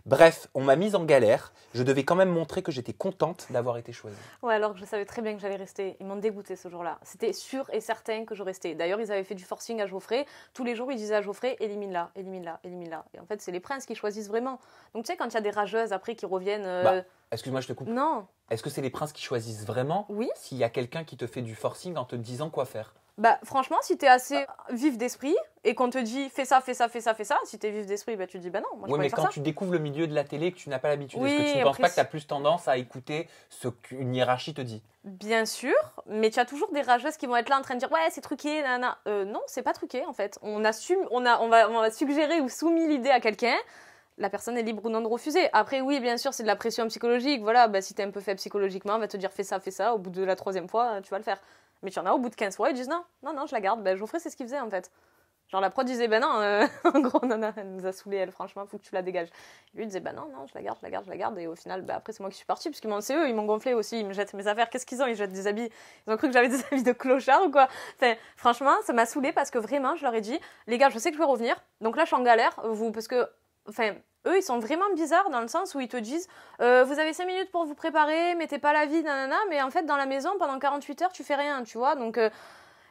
Bref, on m'a mise en galère. Je devais quand même montrer que j'étais contente d'avoir été choisie. Ouais, alors que je savais très bien que j'allais rester. Ils m'ont dégoûté ce jour-là. C'était sûr et certain que je restais. D'ailleurs, ils avaient fait du forcing à Geoffrey. Tous les jours, ils disaient à Geoffrey, élimine-la. Et en fait, c'est les princes qui choisissent vraiment. Donc, tu sais, quand il y a des rageuses après qui reviennent Excuse-moi, je te coupe. Non. Est-ce que c'est les princes qui choisissent vraiment Oui. s'il y a quelqu'un qui te fait du forcing en te disant quoi faire? Bah franchement, si t'es assez vif d'esprit et qu'on te dit fais ça, fais ça, fais ça, fais ça, si t'es vif d'esprit, bah tu te dis bah non, moi je Oui, peux mais faire quand ça. tu découvres le milieu de la télé et que tu n'as pas l'habitude, Oui, est-ce que tu ne penses après, pas que tu as plus tendance à écouter ce qu'une hiérarchie te dit? Bien sûr, mais tu as toujours des rageuses qui vont être là en train de dire ouais c'est truqué, nanana. Non, c'est pas truqué en fait. On va suggérer ou soumis l'idée à quelqu'un. La personne est libre ou non de refuser. Après, oui, bien sûr, c'est de la pression psychologique. Voilà, bah, si t'es un peu faible psychologiquement, on va te dire fais ça. Au bout de la 3e fois, tu vas le faire. Mais tu en as au bout de 15 fois, ils disent non, je la garde. Ben, Geoffrey, c'est ce qu'il faisait en fait. Genre la prod disait ben non, en gros, non, elle nous a saoulé, elle, franchement, faut que tu la dégages. Et lui il disait ben non, je la garde. Et au final, ben, après, c'est moi qui suis partie, parce que c'est eux, ils m'ont gonflé aussi, ils me jettent mes affaires. Qu'est-ce qu'ils ont? Ils jettent des habits. Ils ont cru que j'avais des habits de clochard ou quoi. Enfin, franchement, ça m'a saoulé parce que vraiment, je leur ai dit les gars, je sais que je vais revenir. Donc là, je suis en galère, parce que, enfin. Eux, ils sont vraiment bizarres dans le sens où ils te disent vous avez 5 minutes pour vous préparer, mettez pas la vie, nanana, mais en fait, dans la maison, pendant 48 heures, tu fais rien, tu vois. Donc,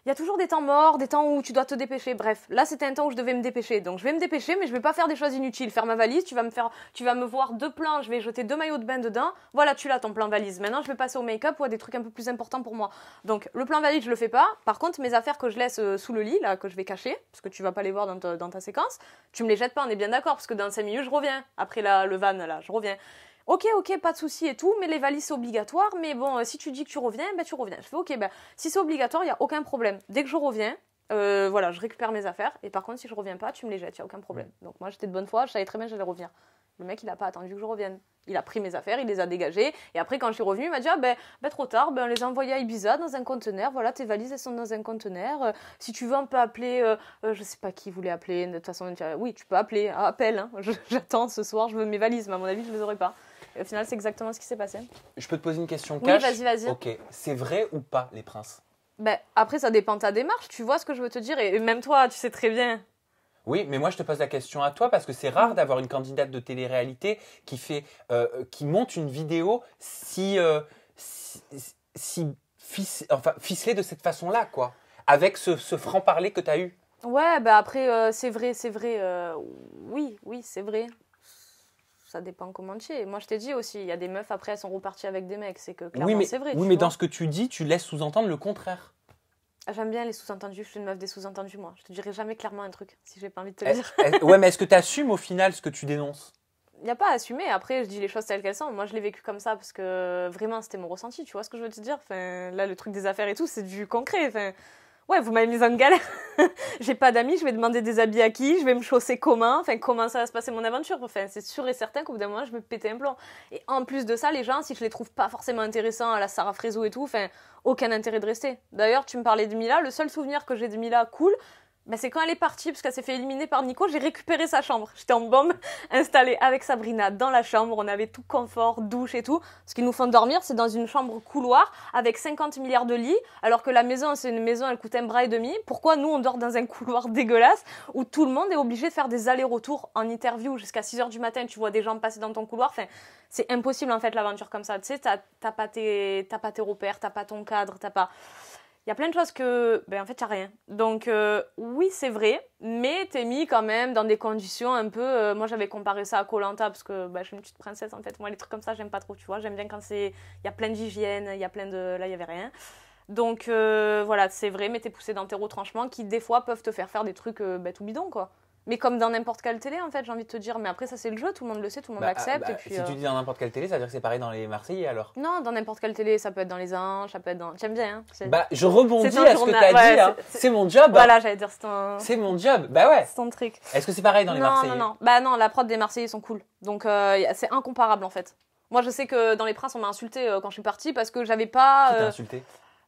il y a toujours des temps morts, des temps où tu dois te dépêcher. Bref, là, c'était un temps où je devais me dépêcher. Donc, je vais me dépêcher, mais je vais pas faire des choses inutiles. Faire ma valise, tu vas me voir 2 plans, je vais jeter 2 maillots de bain dedans. Voilà, tu l'as ton plan valise. Maintenant, je vais passer au make-up ou à des trucs un peu plus importants pour moi. Donc, le plan valise, je le fais pas. Par contre, mes affaires que je laisse sous le lit, là, que je vais cacher, parce que tu vas pas les voir dans ta séquence, tu me les jettes pas, on est bien d'accord, parce que dans 5 minutes, je reviens. Après le van, là, je reviens. Ok, pas de souci et tout, mais les valises c'est obligatoire, mais bon, si tu dis que tu reviens, ben tu reviens. Je fais ok, ben si c'est obligatoire, il n'y a aucun problème. Dès que je reviens, voilà, je récupère mes affaires, et par contre, si je reviens pas, tu me les jettes, il n'y a aucun problème. Donc moi, j'étais de bonne foi, je savais très bien que j'allais revenir. Le mec, il n'a pas attendu que je revienne. Il a pris mes affaires, il les a dégagées, et après, quand je suis revenue, il m'a dit ah ben trop tard, on les a envoyées à Ibiza dans un conteneur, voilà, tes valises, elles sont dans un conteneur. Si tu veux, on peut appeler, je sais pas qui voulait appeler, de toute façon, oui, tu peux appeler, appelle, hein. J'attends ce soir, je veux mes valises, mais à mon avis, je les aurai pas. Et au final, c'est exactement ce qui s'est passé. Je peux te poser une question cash? Oui, vas-y. Ok, c'est vrai ou pas, les princes? Ben, après, ça dépend de ta démarche, tu vois ce que je veux te dire, et même toi, tu sais très bien. Oui, mais moi, je te pose la question à toi, parce que c'est rare d'avoir une candidate de télé-réalité qui monte une vidéo ficelée de cette façon-là, quoi. Avec ce franc-parler que tu as eu. Ouais, ben après, c'est vrai. Oui, c'est vrai. Ça dépend comment tu es. Moi, je t'ai dit aussi, il y a des meufs, après, elles sont reparties avec des mecs. C'est que clairement, c'est vrai. Oui, mais dans ce que tu dis, tu laisses sous-entendre le contraire. J'aime bien les sous-entendus. Je suis une meuf des sous-entendus, moi. Je te dirai jamais clairement un truc, si j'ai pas envie de te le dire. Ouais, mais est-ce que tu assumes au final ce que tu dénonces? Il n'y a pas à assumer. Après, je dis les choses telles qu'elles sont. Moi, je l'ai vécu comme ça parce que vraiment, c'était mon ressenti. Tu vois ce que je veux te dire? Enfin, là, le truc des affaires et tout, c'est du concret. Enfin, ouais, vous m'avez mise en galère. J'ai pas d'amis, je vais demander des habits à qui? Je vais me chausser comment? Enfin, comment ça va se passer mon aventure? Enfin, c'est sûr et certain qu'au bout d'un moment, je vais péter un plomb. Et en plus de ça, les gens, si je les trouve pas forcément intéressants à la Sarah Frézou et tout, enfin, aucun intérêt de rester. D'ailleurs, tu me parlais de Mila. Le seul souvenir que j'ai de Mila, cool, ben c'est quand elle est partie, parce qu'elle s'est fait éliminer par Nico, j'ai récupéré sa chambre. J'étais en bombe, installée avec Sabrina dans la chambre, on avait tout confort, douche et tout. Ce qu'ils nous font dormir, c'est dans une chambre couloir, avec 50 milliards de lits, alors que la maison, c'est une maison, elle coûte 1,5 bras. Pourquoi nous, on dort dans un couloir dégueulasse, où tout le monde est obligé de faire des allers-retours en interview jusqu'à 6h du matin, tu vois des gens passer dans ton couloir, enfin, c'est impossible en fait l'aventure comme ça, tu sais, t'as pas tes repères, t'as pas ton cadre, t'as pas... Il y a plein de choses que, en fait, il n'y a rien. Donc, oui, c'est vrai, mais t'es mis quand même dans des conditions un peu... moi, j'avais comparé ça à Koh-Lanta, parce que je suis une petite princesse, en fait. Moi, les trucs comme ça, j'aime pas trop, tu vois. J'aime bien quand il y a plein d'hygiène, il y a plein de... Là, il n'y avait rien. Donc, voilà, c'est vrai, mais t'es poussé dans tes retranchements qui, des fois, peuvent te faire des trucs tout bidons, quoi. Mais comme dans n'importe quelle télé, en fait, j'ai envie de te dire. Mais après, ça, c'est le jeu, tout le monde le sait, tout le monde l'accepte. Et puis, si tu dis dans n'importe quelle télé, ça veut dire que c'est pareil dans les Marseillais, alors? Non, dans n'importe quelle télé, ça peut être dans Les Anges, ça peut être dans... J'aime bien, hein. Je rebondis à ce que tu as dit, hein. C'est mon job. Voilà, j'allais dire, c'est mon job, bah ouais. C'est ton truc. Est-ce que c'est pareil dans les Marseillais? Non. Bah non, la prod des Marseillais sont cool. Donc, c'est incomparable, en fait. Moi, je sais que dans Les Princes, on m'a insulté quand je suis partie parce que j'avais pas... Qui t'a insulté?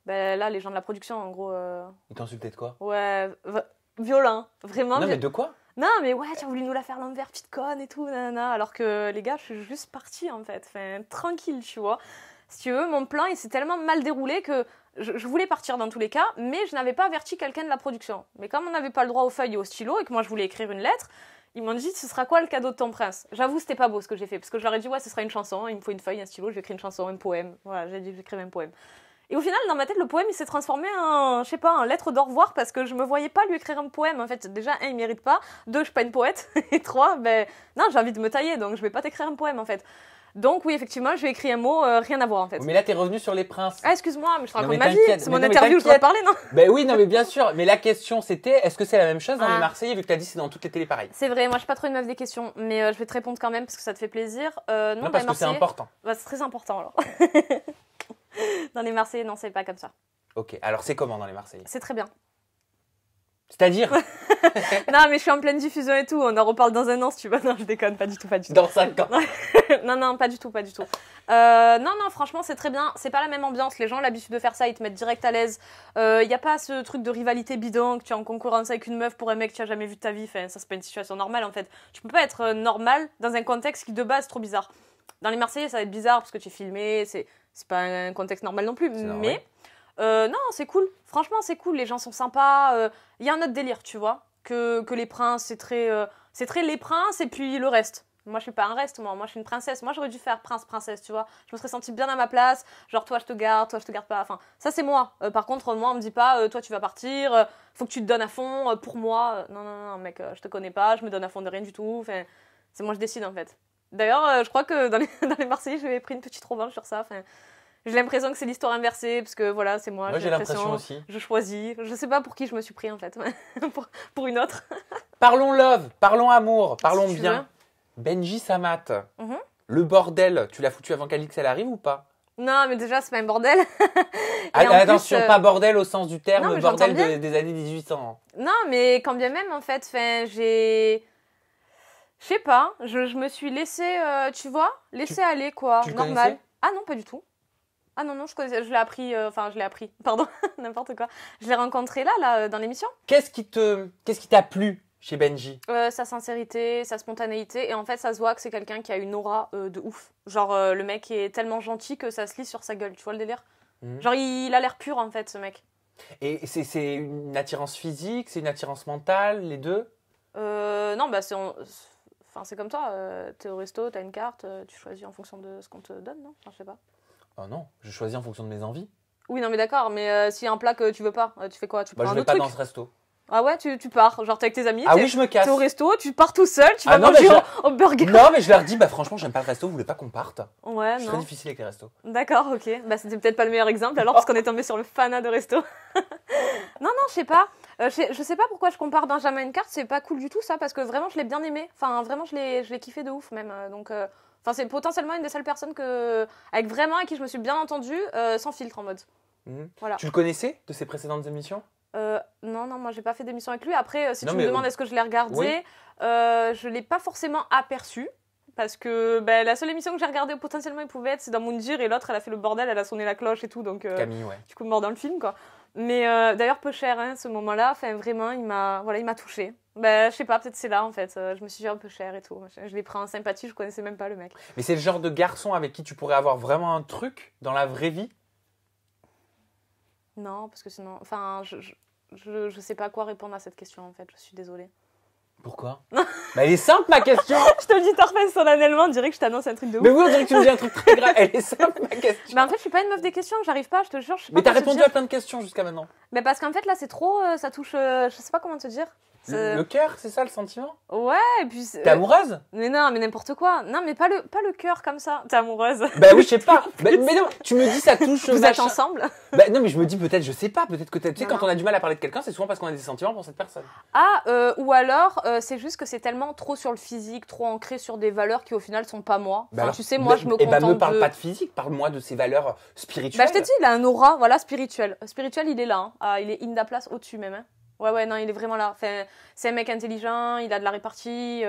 Là, les gens de la production, en gros... Ils t'ont insulté de quoi? Ouais, violent, vraiment. Non, mais de quoi? Non, mais ouais, tu as voulu nous la faire l'envers, petite conne et tout, nanana. Alors que, les gars, je suis juste partie, en fait. Enfin, tranquille, tu vois. Si tu veux, mon plan, il s'est tellement mal déroulé que je voulais partir dans tous les cas, mais je n'avais pas averti quelqu'un de la production. Mais comme on n'avait pas le droit aux feuilles et au stylo, et que moi, je voulais écrire une lettre, ils m'ont dit, ce sera quoi le cadeau de ton prince? J'avoue, c'était pas beau ce que j'ai fait, parce que je leur ai dit, ouais, ce sera une chanson, il me faut une feuille, un stylo, je vais écrire une chanson, un poème. Voilà, j'ai dit que j'écrivais un poème. Et au final, dans ma tête, le poème, il s'est transformé en, je sais pas, en lettre d'au revoir parce que je me voyais pas lui écrire un poème. En fait, déjà, 1, il mérite pas. 2, je suis pas une poète. Et 3, non, j'ai envie de me tailler, donc je vais pas t'écrire un poème, en fait. Donc oui, effectivement, j'ai écrit un mot, rien à voir en fait. Mais là, t'es revenu sur les princes. Ah, excuse-moi, mais je te Non, raconte mais ma vie. t'inquiète. C'est Mais mon non, mais interview, je dois te parler, non? Ben oui, non, mais bien sûr. Mais la question, c'était, est-ce que c'est la même chose dans les Ah. Marseillais, vu que t'as dit c'est dans toutes les télés pareil? C'est vrai, moi je suis pas trop une meuf des questions, mais je vais te répondre quand même parce que ça te fait plaisir. Non, Non, dans parce les que c'est Marseillais, important. bah, c'est très important alors. Dans les Marseillais, non, c'est pas comme ça. Ok, alors c'est comment dans les Marseillais? C'est très bien. C'est-à-dire Non, mais je suis en pleine diffusion et tout, on en reparle dans un an si tu veux. Non, je déconne, pas du tout, pas du tout. dans 5 ans. Non, pas du tout, pas du tout. Non, franchement, c'est très bien. C'est pas la même ambiance. Les gens ont l'habitude de faire ça, ils te mettent direct à l'aise. Y a pas ce truc de rivalité bidon, que tu es en concurrence avec une meuf pour un mec que tu as jamais vu de ta vie. Enfin, ça, c'est pas une situation normale en fait. Tu peux pas être normal dans un contexte qui de base est trop bizarre. Dans les Marseillais, ça va être bizarre parce que tu es filmé, c'est pas un contexte normal non plus. Mais non, c'est cool. Franchement, c'est cool. Les gens sont sympas. Il y a un autre délire, tu vois, que les princes, c'est très les princes et puis le reste. Moi, je suis pas un reste, moi je suis une princesse. Moi, j'aurais dû faire prince, princesse, tu vois. Je me serais sentie bien à ma place. Genre, toi, je te garde pas. Enfin, ça, c'est moi. Par contre, moi, on me dit pas, toi, tu vas partir, faut que tu te donnes à fond pour moi. Non, mec, je te connais pas, je me donne à fond de rien du tout. Enfin, c'est moi, je décide, en fait. D'ailleurs, je crois que dans les Marseillais, j'avais pris une petite revanche sur ça. Enfin, j'ai l'impression que c'est l'histoire inversée, parce que voilà, c'est moi. Moi, j'ai l'impression aussi. Je choisis. Je sais pas pour qui je me suis pris, en fait. pour une autre. Parlons love, parlons amour, parlons Si tu bien. veux. Benji Samat, Mhm. le bordel, tu l'as foutu avant qu'Alix elle arrive ou pas? Non, mais déjà, c'est pas un bordel. Ah, en attention, plus, pas bordel au sens du terme, non, mais bordel j'entends bien. des années 1800. Non, mais quand bien même, en fait, j'ai... Je sais pas, je me suis laissée, tu vois, laissée aller, quoi. tu le Normal. connaissais? Ah non, pas du tout. Ah non, je l'ai appris, pardon, n'importe quoi. Je l'ai rencontré là, dans l'émission. Qu'est-ce qui t'a plu chez Benji? Sa sincérité, sa spontanéité, et en fait, ça se voit que c'est quelqu'un qui a une aura de ouf. Genre, le mec est tellement gentil que ça se lit sur sa gueule, tu vois le délire? Genre, il a l'air pur, en fait, ce mec. Et c'est une attirance physique, c'est une attirance mentale, les deux? Non, bah, c'est comme toi, t'es au resto, t'as une carte, tu choisis en fonction de ce qu'on te donne, non? Enfin, je sais pas. Oh non, je choisis en fonction de mes envies. Oui, non, mais d'accord, mais s'il y a un plat que tu veux pas, tu fais quoi? Tu Bah, prends je un vais autre pas truc? dans ce resto. Ah ouais, tu pars, genre t'es avec tes amis, Ah oui, je me casse. t'es au resto, tu pars tout seul, tu vas Ah non, manger mais au burger. Non, mais je leur dis, bah franchement, j'aime pas le resto, vous voulez pas qu'on parte? Ouais, C'est très non. difficile avec les restos. D'accord, ok. Bah, c'était peut-être pas le meilleur exemple alors, parce qu'on est tombé sur le fanat de resto. Non, je sais pas. Je sais pas pourquoi je compare Benjamin à une carte, c'est pas cool du tout ça, parce que vraiment je l'ai bien aimé. Enfin, vraiment je l'ai kiffé de ouf même. Donc, enfin, c'est potentiellement une des seules personnes avec qui je me suis bien entendue, sans filtre en mode. Voilà. Tu le connaissais de ses précédentes émissions? Non, moi j'ai pas fait d'émission avec lui. Après, si Non, tu me mais- demandes est-ce que je l'ai regardé, Oui. je l'ai pas forcément aperçu. Parce que la seule émission que j'ai regardée où potentiellement il pouvait être, c'est dans Moundir, et l'autre elle a fait le bordel, elle a sonné la cloche et tout, donc Camille, ouais. du coup mort dans le film quoi. Mais d'ailleurs peu cher hein, ce moment-là, enfin vraiment il m'a touchée. Je sais pas, peut-être c'est là en fait, je me suis dit un peu cher et tout. Je l'ai pris en sympathie, je connaissais même pas le mec. Mais c'est le genre de garçon avec qui tu pourrais avoir vraiment un truc dans la vraie vie? Non, parce que sinon, enfin je sais pas quoi répondre à cette question en fait, je suis désolée. Pourquoi? Bah, elle est simple ma question! Je te le dis torpède solennellement, on dirait que je t'annonce un truc de ouf. Mais oui, on dirait que tu me dis un truc très grave. Elle est simple ma question. Bah en fait, je suis pas une meuf des questions, j'arrive pas, je te jure. Je sais pas Mais t'as quoi te répondu dire. à plein de questions jusqu'à maintenant. Mais parce qu'en fait, là, c'est trop, ça touche, je sais pas comment te dire. Le cœur, c'est ça le sentiment? Ouais, et puis. T'es amoureuse? Mais non, mais n'importe quoi. Non, mais pas le cœur comme ça. T'es amoureuse. Bah oui, je sais pas. Mais non, tu me dis ça touche. Vous êtes machin. ensemble? Bah non, mais je me dis peut-être, je sais pas, peut-être que tu sais, Non, quand non. on a du mal à parler de quelqu'un, c'est souvent parce qu'on a des sentiments pour cette personne. Ah, ou alors, c'est juste que c'est tellement trop sur le physique, trop ancré sur des valeurs qui au final sont pas moi. Bah Enfin, alors, tu sais, moi, je me Eh contente ben, me parle de. pas de physique, parle-moi de ses valeurs spirituelles. Bah, je t'ai dit, il a un aura, voilà, spirituel. Spirituel, il est là. Hein. Ah, il est in la place au-dessus même. Hein. Ouais, non, il est vraiment là. Enfin, c'est un mec intelligent, il a de la répartie,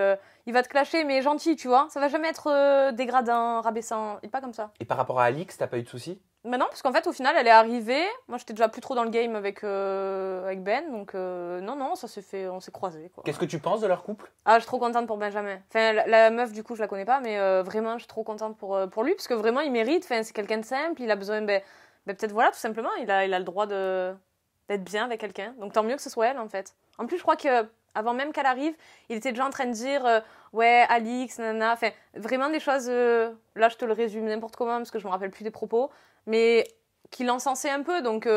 il va te clasher, mais gentil, tu vois. Ça va jamais être dégradant, rabaissant. Il est pas comme ça. Et par rapport à Alix, t'as pas eu de soucis? Mais non, parce qu'en fait, au final, elle est arrivée. Moi, j'étais déjà plus trop dans le game avec Ben, donc non, ça s'est fait, on s'est croisés. Quoi. Qu'est-ce que tu penses de leur couple? Ah, je suis trop contente pour Benjamin. Enfin, la meuf, du coup, je la connais pas, mais vraiment, je suis trop contente pour lui, parce que vraiment, il mérite. Enfin, c'est quelqu'un de simple, il a besoin, peut-être voilà, tout simplement, il a le droit d'être bien avec quelqu'un. Donc tant mieux que ce soit elle, en fait. En plus, je crois que avant même qu'elle arrive, il était déjà en train de dire ouais, Alix, nanana. Enfin, vraiment des choses. Là, je te le résume n'importe comment parce que je me rappelle plus des propos, mais qu'il encensait un peu. Donc,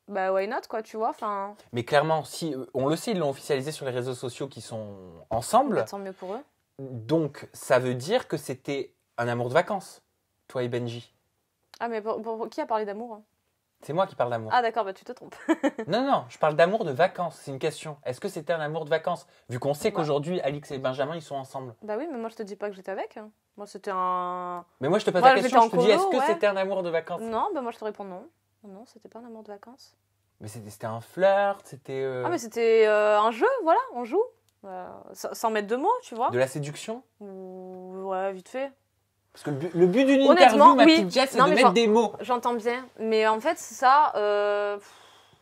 why not, quoi, tu vois. Enfin, Mais clairement, si on le sait, ils l'ont officialisé sur les réseaux sociaux qui sont ensemble. tant mieux pour eux. Donc, ça veut dire que c'était Un amour de vacances, toi et Benji. Ah, mais qui a parlé d'amour? C'est moi qui parle d'amour. Ah, d'accord, bah tu te trompes. Non, je parle d'amour de vacances. C'est une question. Est-ce que c'était un amour de vacances? Vu qu'on sait Bah. qu'aujourd'hui, Alix et Benjamin, ils sont ensemble. Bah oui, mais moi je te dis pas que j'étais avec. Moi c'était un. Mais moi, je te pose Voilà, la j'étais question, en je te dis, est-ce colo, que ouais. c'était un amour de vacances? Non, bah moi je te réponds non. Non, c'était pas un amour de vacances. Mais c'était un flirt, c'était Ah, mais c'était un jeu, voilà, on joue. Sans mettre de mots, tu vois. de la séduction? Ouais, vite fait. Parce que le but d'une Honnêtement, interview, ma oui. petite Jess, c'est Non, de mais mettre des mots. J'entends bien. Mais en fait, c'est ça.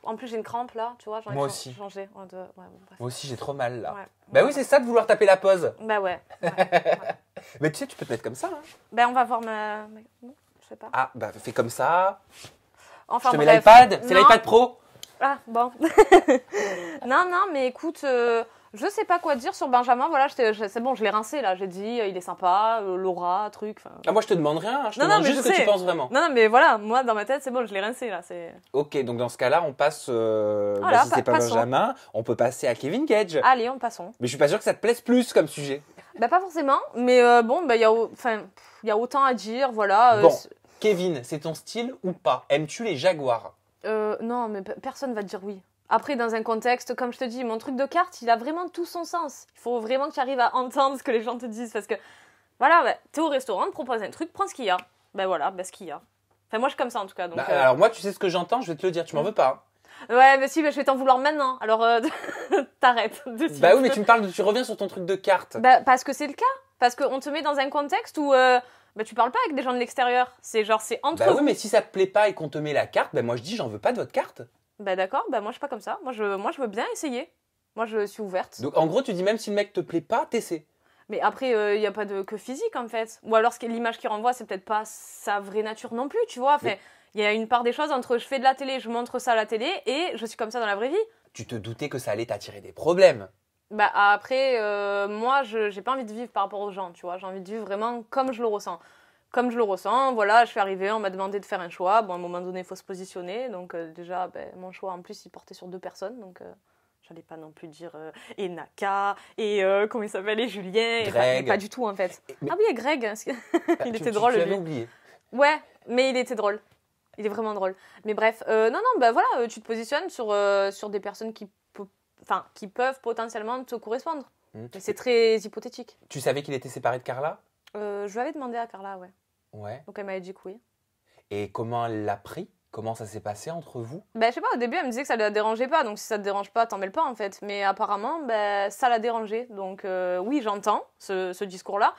En plus, j'ai une crampe là, tu vois. J'ai envie Moi de aussi. changer. Ouais, bon, bref. Moi aussi, j'ai trop mal là. Ouais. Bah oui, c'est ça de vouloir taper la pause. Bah ouais. Mais tu sais, tu peux te mettre comme ça. Hein. Ben on va voir Non, je sais pas. Ah, bah fais comme ça. Enfin, je te mets bref. l'iPad, c'est Non. l'iPad Pro. Ah, bon. non, mais écoute, je sais pas quoi dire sur Benjamin. Voilà, c'est bon, je l'ai rincé là. J'ai dit, il est sympa, Laura, truc. Ah, moi, je te demande rien. Je te Non, demande mais juste je ce que sais. tu penses vraiment. Non, mais voilà, moi dans ma tête, c'est bon, je l'ai rincé là. Ok, donc dans ce cas-là, on passe. Voilà, si c'est pas passons. Benjamin, on peut passer à Kevin Gage. Allez, on passons. Mais je suis pas sûr que ça te plaise plus comme sujet. Bah pas forcément, mais bon, bah il y a autant à dire, voilà. Bon, Kevin, c'est ton style ou pas? Aimes-tu les jaguars? Non, mais personne va te dire oui. Après, dans un contexte, comme je te dis, mon truc de carte, il a vraiment tout son sens. Il faut vraiment que tu arrives à entendre ce que les gens te disent. Parce que, voilà, bah, t'es au restaurant, te propose un truc, prends ce qu'il y a. Ben voilà, ce qu'il y a. Enfin, moi, je suis comme ça, en tout cas. Donc, Alors moi, tu sais ce que j'entends, je vais te le dire, tu m'en veux pas. Ouais, mais si, je vais t'en vouloir maintenant. Alors, t'arrêtes de suite. Bah oui, mais tu reviens sur ton truc de carte. Bah, parce que c'est le cas. Parce qu'on te met dans un contexte où tu parles pas avec des gens de l'extérieur. C'est entre Bah vous. oui, mais si ça te plaît pas et qu'on te met la carte, bah moi je dis j'en veux pas de votre carte. Bah d'accord, bah moi je suis pas comme ça. Moi je veux bien essayer. Moi je suis ouverte. Donc en gros, tu dis même si le mec te plaît pas, t'essaies. Mais après, il n'y a pas de que physique en fait. Ou alors l'image qu'il renvoie, c'est peut-être pas sa vraie nature non plus, tu vois. Enfin, il y a une part des choses entre je fais de la télé, je montre ça à la télé et je suis comme ça dans la vraie vie. Tu te doutais que ça allait t'attirer des problèmes. Bah après, moi j'ai pas envie de vivre par rapport aux gens, tu vois. J'ai envie de vivre vraiment comme je le ressens. Comme je le ressens, voilà, je suis arrivée, on m'a demandé de faire un choix. Bon, à un moment donné, il faut se positionner. Donc déjà, mon choix, en plus, il portait sur 2 personnes. Donc j'allais pas non plus dire et Naka, et comment il s'appelle, et Julien. Greg. Pas du tout, en fait. Ah oui, et Greg. Il était Tu drôle, l'avais lui. oublié. Ouais, mais il était drôle. Il est vraiment drôle. Mais bref, non, bah voilà, tu te positionnes sur des personnes qui peuvent potentiellement te correspondre. Mais c'est très hypothétique. Tu savais qu'il était séparé de Carla? Je lui avais demandé à Carla, ouais. Ouais. Donc elle m'avait dit que oui. Et comment elle l'a pris? Comment ça s'est passé entre vous? Ben, je sais pas, au début, elle me disait que ça la dérangeait pas. Donc, si ça te dérange pas, t'en mêles pas, en fait. Mais apparemment, ça l'a dérangé. Donc, oui, j'entends ce discours-là.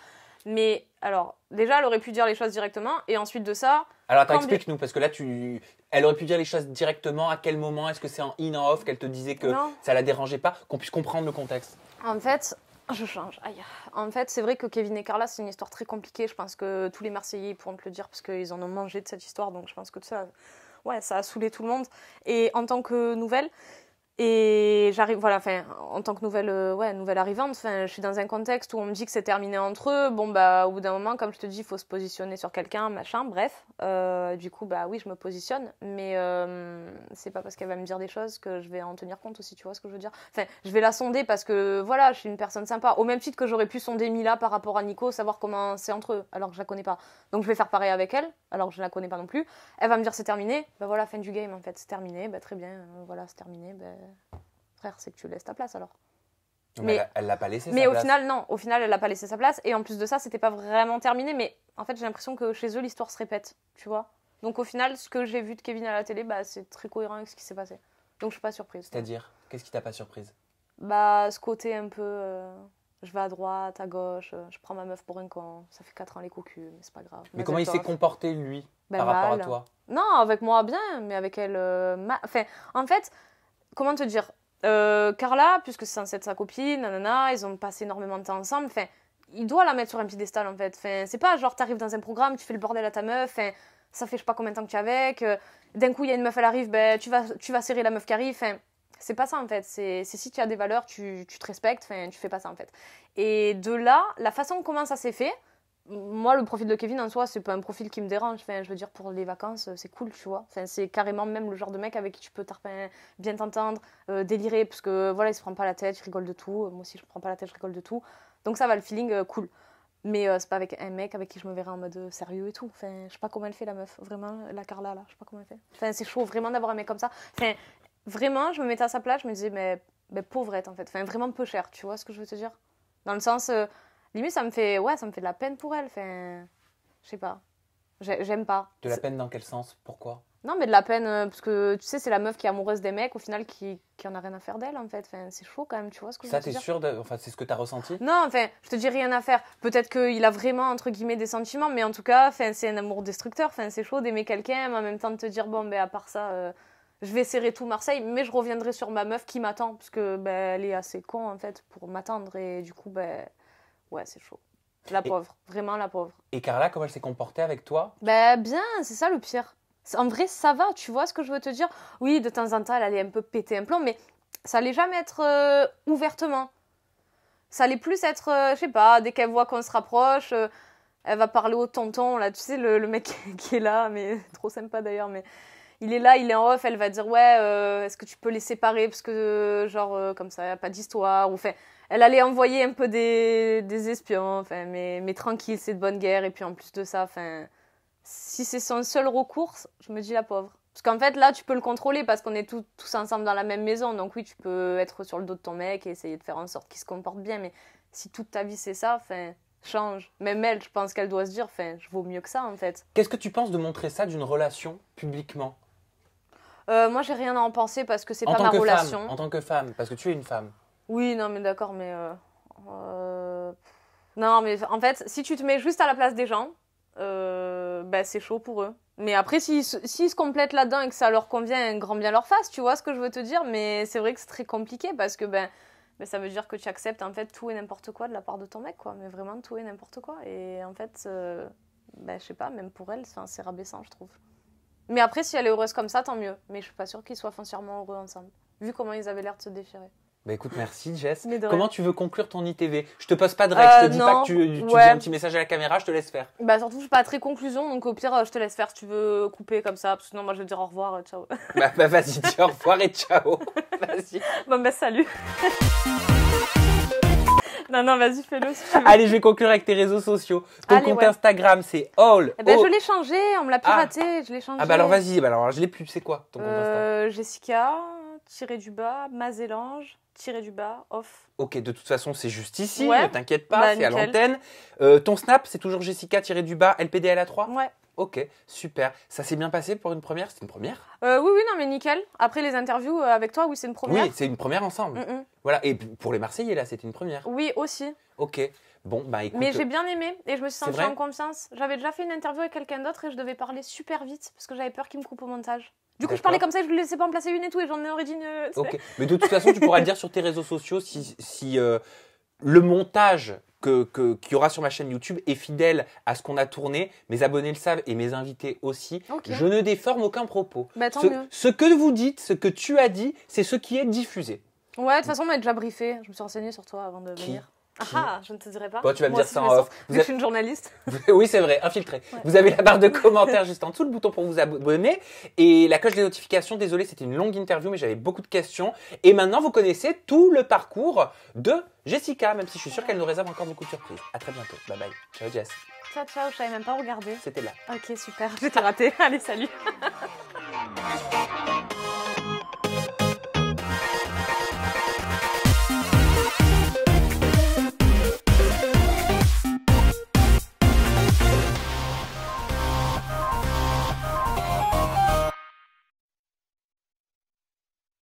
Mais, alors, déjà, elle aurait pu dire les choses directement. Et ensuite de ça... Alors, attends, explique-nous. Parce que là, elle aurait pu dire les choses directement. À quel moment? Est-ce que c'est en in, en off qu'elle te disait que ça la dérangeait pas? Qu'on puisse comprendre le contexte. En fait... Je change. Aïe. En fait, c'est vrai que Kevin et Carla, c'est une histoire très compliquée. Je pense que tous les Marseillais pourront te le dire parce qu'ils en ont mangé de cette histoire. Donc, je pense que ça a saoulé tout le monde. Et en tant que nouvelle, en tant que nouvelle arrivante, je suis dans un contexte où on me dit que c'est terminé entre eux. Bon, au bout d'un moment, comme je te dis, il faut se positionner sur quelqu'un, machin, bref. Du coup, oui, je me positionne, mais c'est pas parce qu'elle va me dire des choses que je vais en tenir compte aussi, tu vois ce que je veux dire? Enfin, je vais la sonder parce que, voilà, je suis une personne sympa. Au même titre que j'aurais pu sonder Mila par rapport à Nico, savoir comment c'est entre eux, alors que je la connais pas. Donc, je vais faire pareil avec elle, alors que je la connais pas non plus. Elle va me dire c'est terminé. Voilà, fin du game, en fait, c'est terminé. Très bien, voilà, c'est terminé. Frère, c'est que tu laisses ta place alors. Mais elle l'a pas laissé sa place. Mais au final, non. Au final, elle l'a pas laissé sa place. Et en plus de ça, c'était pas vraiment terminé. Mais en fait, j'ai l'impression que chez eux, l'histoire se répète. Tu vois. Donc au final, ce que j'ai vu de Kevin à la télé, c'est très cohérent avec ce qui s'est passé. Donc je suis pas surprise. C'est-à-dire, qu'est-ce qui t'a pas surprise? Ce côté un peu... je vais à droite, à gauche, je prends ma meuf pour un con. Ça fait 4 ans les cocus, mais c'est pas grave. Mais comment il s'est comporté, lui, par mal. rapport à toi? Non, avec moi, bien. Mais avec elle... Enfin, en fait, comment te dire, Carla, puisque c'est censé être sa copine, nanana, ils ont passé énormément de temps ensemble. Enfin, il doit la mettre sur un piédestal en fait. Enfin, c'est pas genre t'arrives dans un programme, tu fais le bordel à ta meuf. Enfin, ça fait je sais pas combien de temps que tu es avec. D'un coup il y a une meuf, elle arrive, tu vas serrer la meuf qui arrive. Enfin, c'est pas ça en fait. C'est si tu as des valeurs, tu te respectes. Enfin, tu fais pas ça en fait. Et de là, la façon comment ça s'est fait. Moi, le profil de Kevin en soi, c'est pas un profil qui me dérange. Enfin, je veux dire, pour les vacances, c'est cool, tu vois. Enfin, c'est carrément même le genre de mec avec qui tu peux bien t'entendre, délirer, parce que voilà, il se prend pas la tête, il rigole de tout. Moi aussi, je prends pas la tête, je rigole de tout. Donc ça va, le feeling, cool. Mais c'est pas avec un mec avec qui je me verrais en mode sérieux et tout. Enfin, je sais pas comment elle fait la meuf, vraiment, la Carla là, je sais pas comment elle fait. Enfin, c'est chaud vraiment d'avoir un mec comme ça. Enfin, vraiment, je me mettais à sa place, je me disais, mais pauvrette en fait. Enfin, vraiment peu cher, tu vois ce que je veux te dire? Dans le sens, limite, ça me fait de la peine pour elle. Enfin, je sais pas. J'aime pas. De la peine dans quel sens? Pourquoi? Non, mais de la peine, parce que tu sais, c'est la meuf qui est amoureuse des mecs, au final, qui en a rien à faire d'elle, en fait. Enfin, c'est chaud quand même, tu vois ce que je veux Ça, te dire? t'es sûr enfin, c'est ce que t'as ressenti? Non, enfin, je te dis rien à faire. Peut-être qu'il a vraiment, entre guillemets, des sentiments, mais en tout cas, enfin, c'est un amour destructeur. Enfin, c'est chaud d'aimer quelqu'un, mais en même temps de te dire, bon, ben, à part ça, je vais serrer tout Marseille, mais je reviendrai sur ma meuf qui m'attend, parce que, ben, elle est assez con, en fait, pour m'attendre, et du coup, ben, ouais, c'est chaud. La pauvre, vraiment la pauvre. Et Carla, comment elle s'est comportée avec toi? Ben, bien, c'est ça le pire. En vrai, ça va, tu vois ce que je veux te dire? Oui, de temps en temps, elle allait un peu péter un plomb, mais ça allait jamais être ouvertement. Ça allait plus être, je sais pas, dès qu'elle voit qu'on se rapproche, elle va parler au tonton, là, tu sais, le mec qui est là, mais trop sympa d'ailleurs, mais il est là, il est en off, elle va dire, ouais, est-ce que tu peux les séparer, parce que, genre, comme ça, y a pas d'histoire, ou enfin, elle allait envoyer un peu des espions, enfin, mais tranquille, c'est de bonne guerre, et puis en plus de ça, enfin, si c'est son seul recours, je me dis la pauvre. Parce qu'en fait, là, tu peux le contrôler parce qu'on est tous ensemble dans la même maison. Donc oui, tu peux être sur le dos de ton mec et essayer de faire en sorte qu'il se comporte bien. Mais si toute ta vie, c'est ça, enfin, change. Même elle, je pense qu'elle doit se dire, enfin, je vaux mieux que ça, en fait. Qu'est-ce que tu penses de montrer ça d'une relation publiquement? Moi, j'ai rien à en penser parce que c'est pas ma relation. En tant que femme, parce que tu es une femme. Oui, non, mais d'accord, mais... Non, mais en fait, si tu te mets juste à la place des gens, bah, c'est chaud pour eux. Mais après, s'ils se complètent là-dedans et que ça leur convient, un grand bien leur face, tu vois ce que je veux te dire. Mais c'est vrai que c'est très compliqué parce que ben, ça veut dire que tu acceptes en fait tout et n'importe quoi de la part de ton mec, quoi. Mais vraiment tout et n'importe quoi. Et en fait, je sais pas, même pour elle, c'est rabaissant, je trouve. Mais après, si elle est heureuse comme ça, tant mieux. Mais je suis pas sûre qu'ils soient foncièrement heureux ensemble, vu comment ils avaient l'air de se déchirer. Bah écoute, merci Jess. Mais de Comment rien. tu veux conclure ton ITV? Je te pose pas de règles, je te dis pas que tu dis un petit message à la caméra, je te laisse faire. Bah surtout, je suis pas très conclusion, donc au pire, je te laisse faire si tu veux couper comme ça, parce que sinon, moi, je vais dire au revoir, ciao. Bah vas-y, dis au revoir et ciao. Vas-y. Bon, bah salut. Non, vas-y, fais-le si tu veux. Allez, je vais conclure avec tes réseaux sociaux. Ton Allez, compte ouais. Instagram, c'est all. Eh ben, je l'ai changé, on me l'a piraté, je l'ai changé. Ah bah alors vas-y, bah alors je l'ai plus, c'est quoi ton compte Instagram? Jessica, Mazelange, off. Ok, de toute façon, c'est juste ici, Ouais. ne t'inquiète pas, Bah, c'est à nickel. l'antenne. Ton Snap, c'est toujours Jessica-LPDLA3? Ouais. Ok, super. Ça s'est bien passé pour une première? C'était une première? Oui, non, mais nickel. Après les interviews avec toi, oui, c'est une première. Oui, c'est une première ensemble. Voilà, et pour les Marseillais, là, c'était une première. Oui, aussi. Ok, bon, bah écoute... Mais j'ai bien aimé et je me suis C'est sentie vrai en confiance. J'avais déjà fait une interview avec quelqu'un d'autre et je devais parler super vite parce que j'avais peur qu'il me coupe au montage. Du coup, je parlais comme ça et je ne laissais pas en placer une et tout et j'en aurais dit une... Ok, mais de toute façon, tu pourras le dire sur tes réseaux sociaux si le montage qu'il y aura sur ma chaîne YouTube est fidèle à ce qu'on a tourné. Mes abonnés le savent et mes invités aussi. Okay. Je ne déforme aucun propos. Bah, tant mieux. Ce que vous dites, ce que tu as dit, c'est ce qui est diffusé. Ouais, de toute façon, on m'a déjà briefé. Je me suis renseignée sur toi avant de venir. Ah, je ne te dirai pas. Bon, tu vas me Moi dire aussi, ça en off. Je suis une journaliste. Oui, c'est vrai, infiltré. Ouais. Vous avez la barre de commentaires juste en dessous, le bouton pour vous abonner et la cloche des notifications. Désolé, c'était une longue interview, mais j'avais beaucoup de questions. Et maintenant, vous connaissez tout le parcours de Jessica, même si je suis sûre qu'elle nous réserve encore beaucoup de surprises. À très bientôt. Bye bye. Ciao, Jess. Ciao, je savais même pas regarder. C'était là. Ok, super. J'étais ratée. Allez, salut.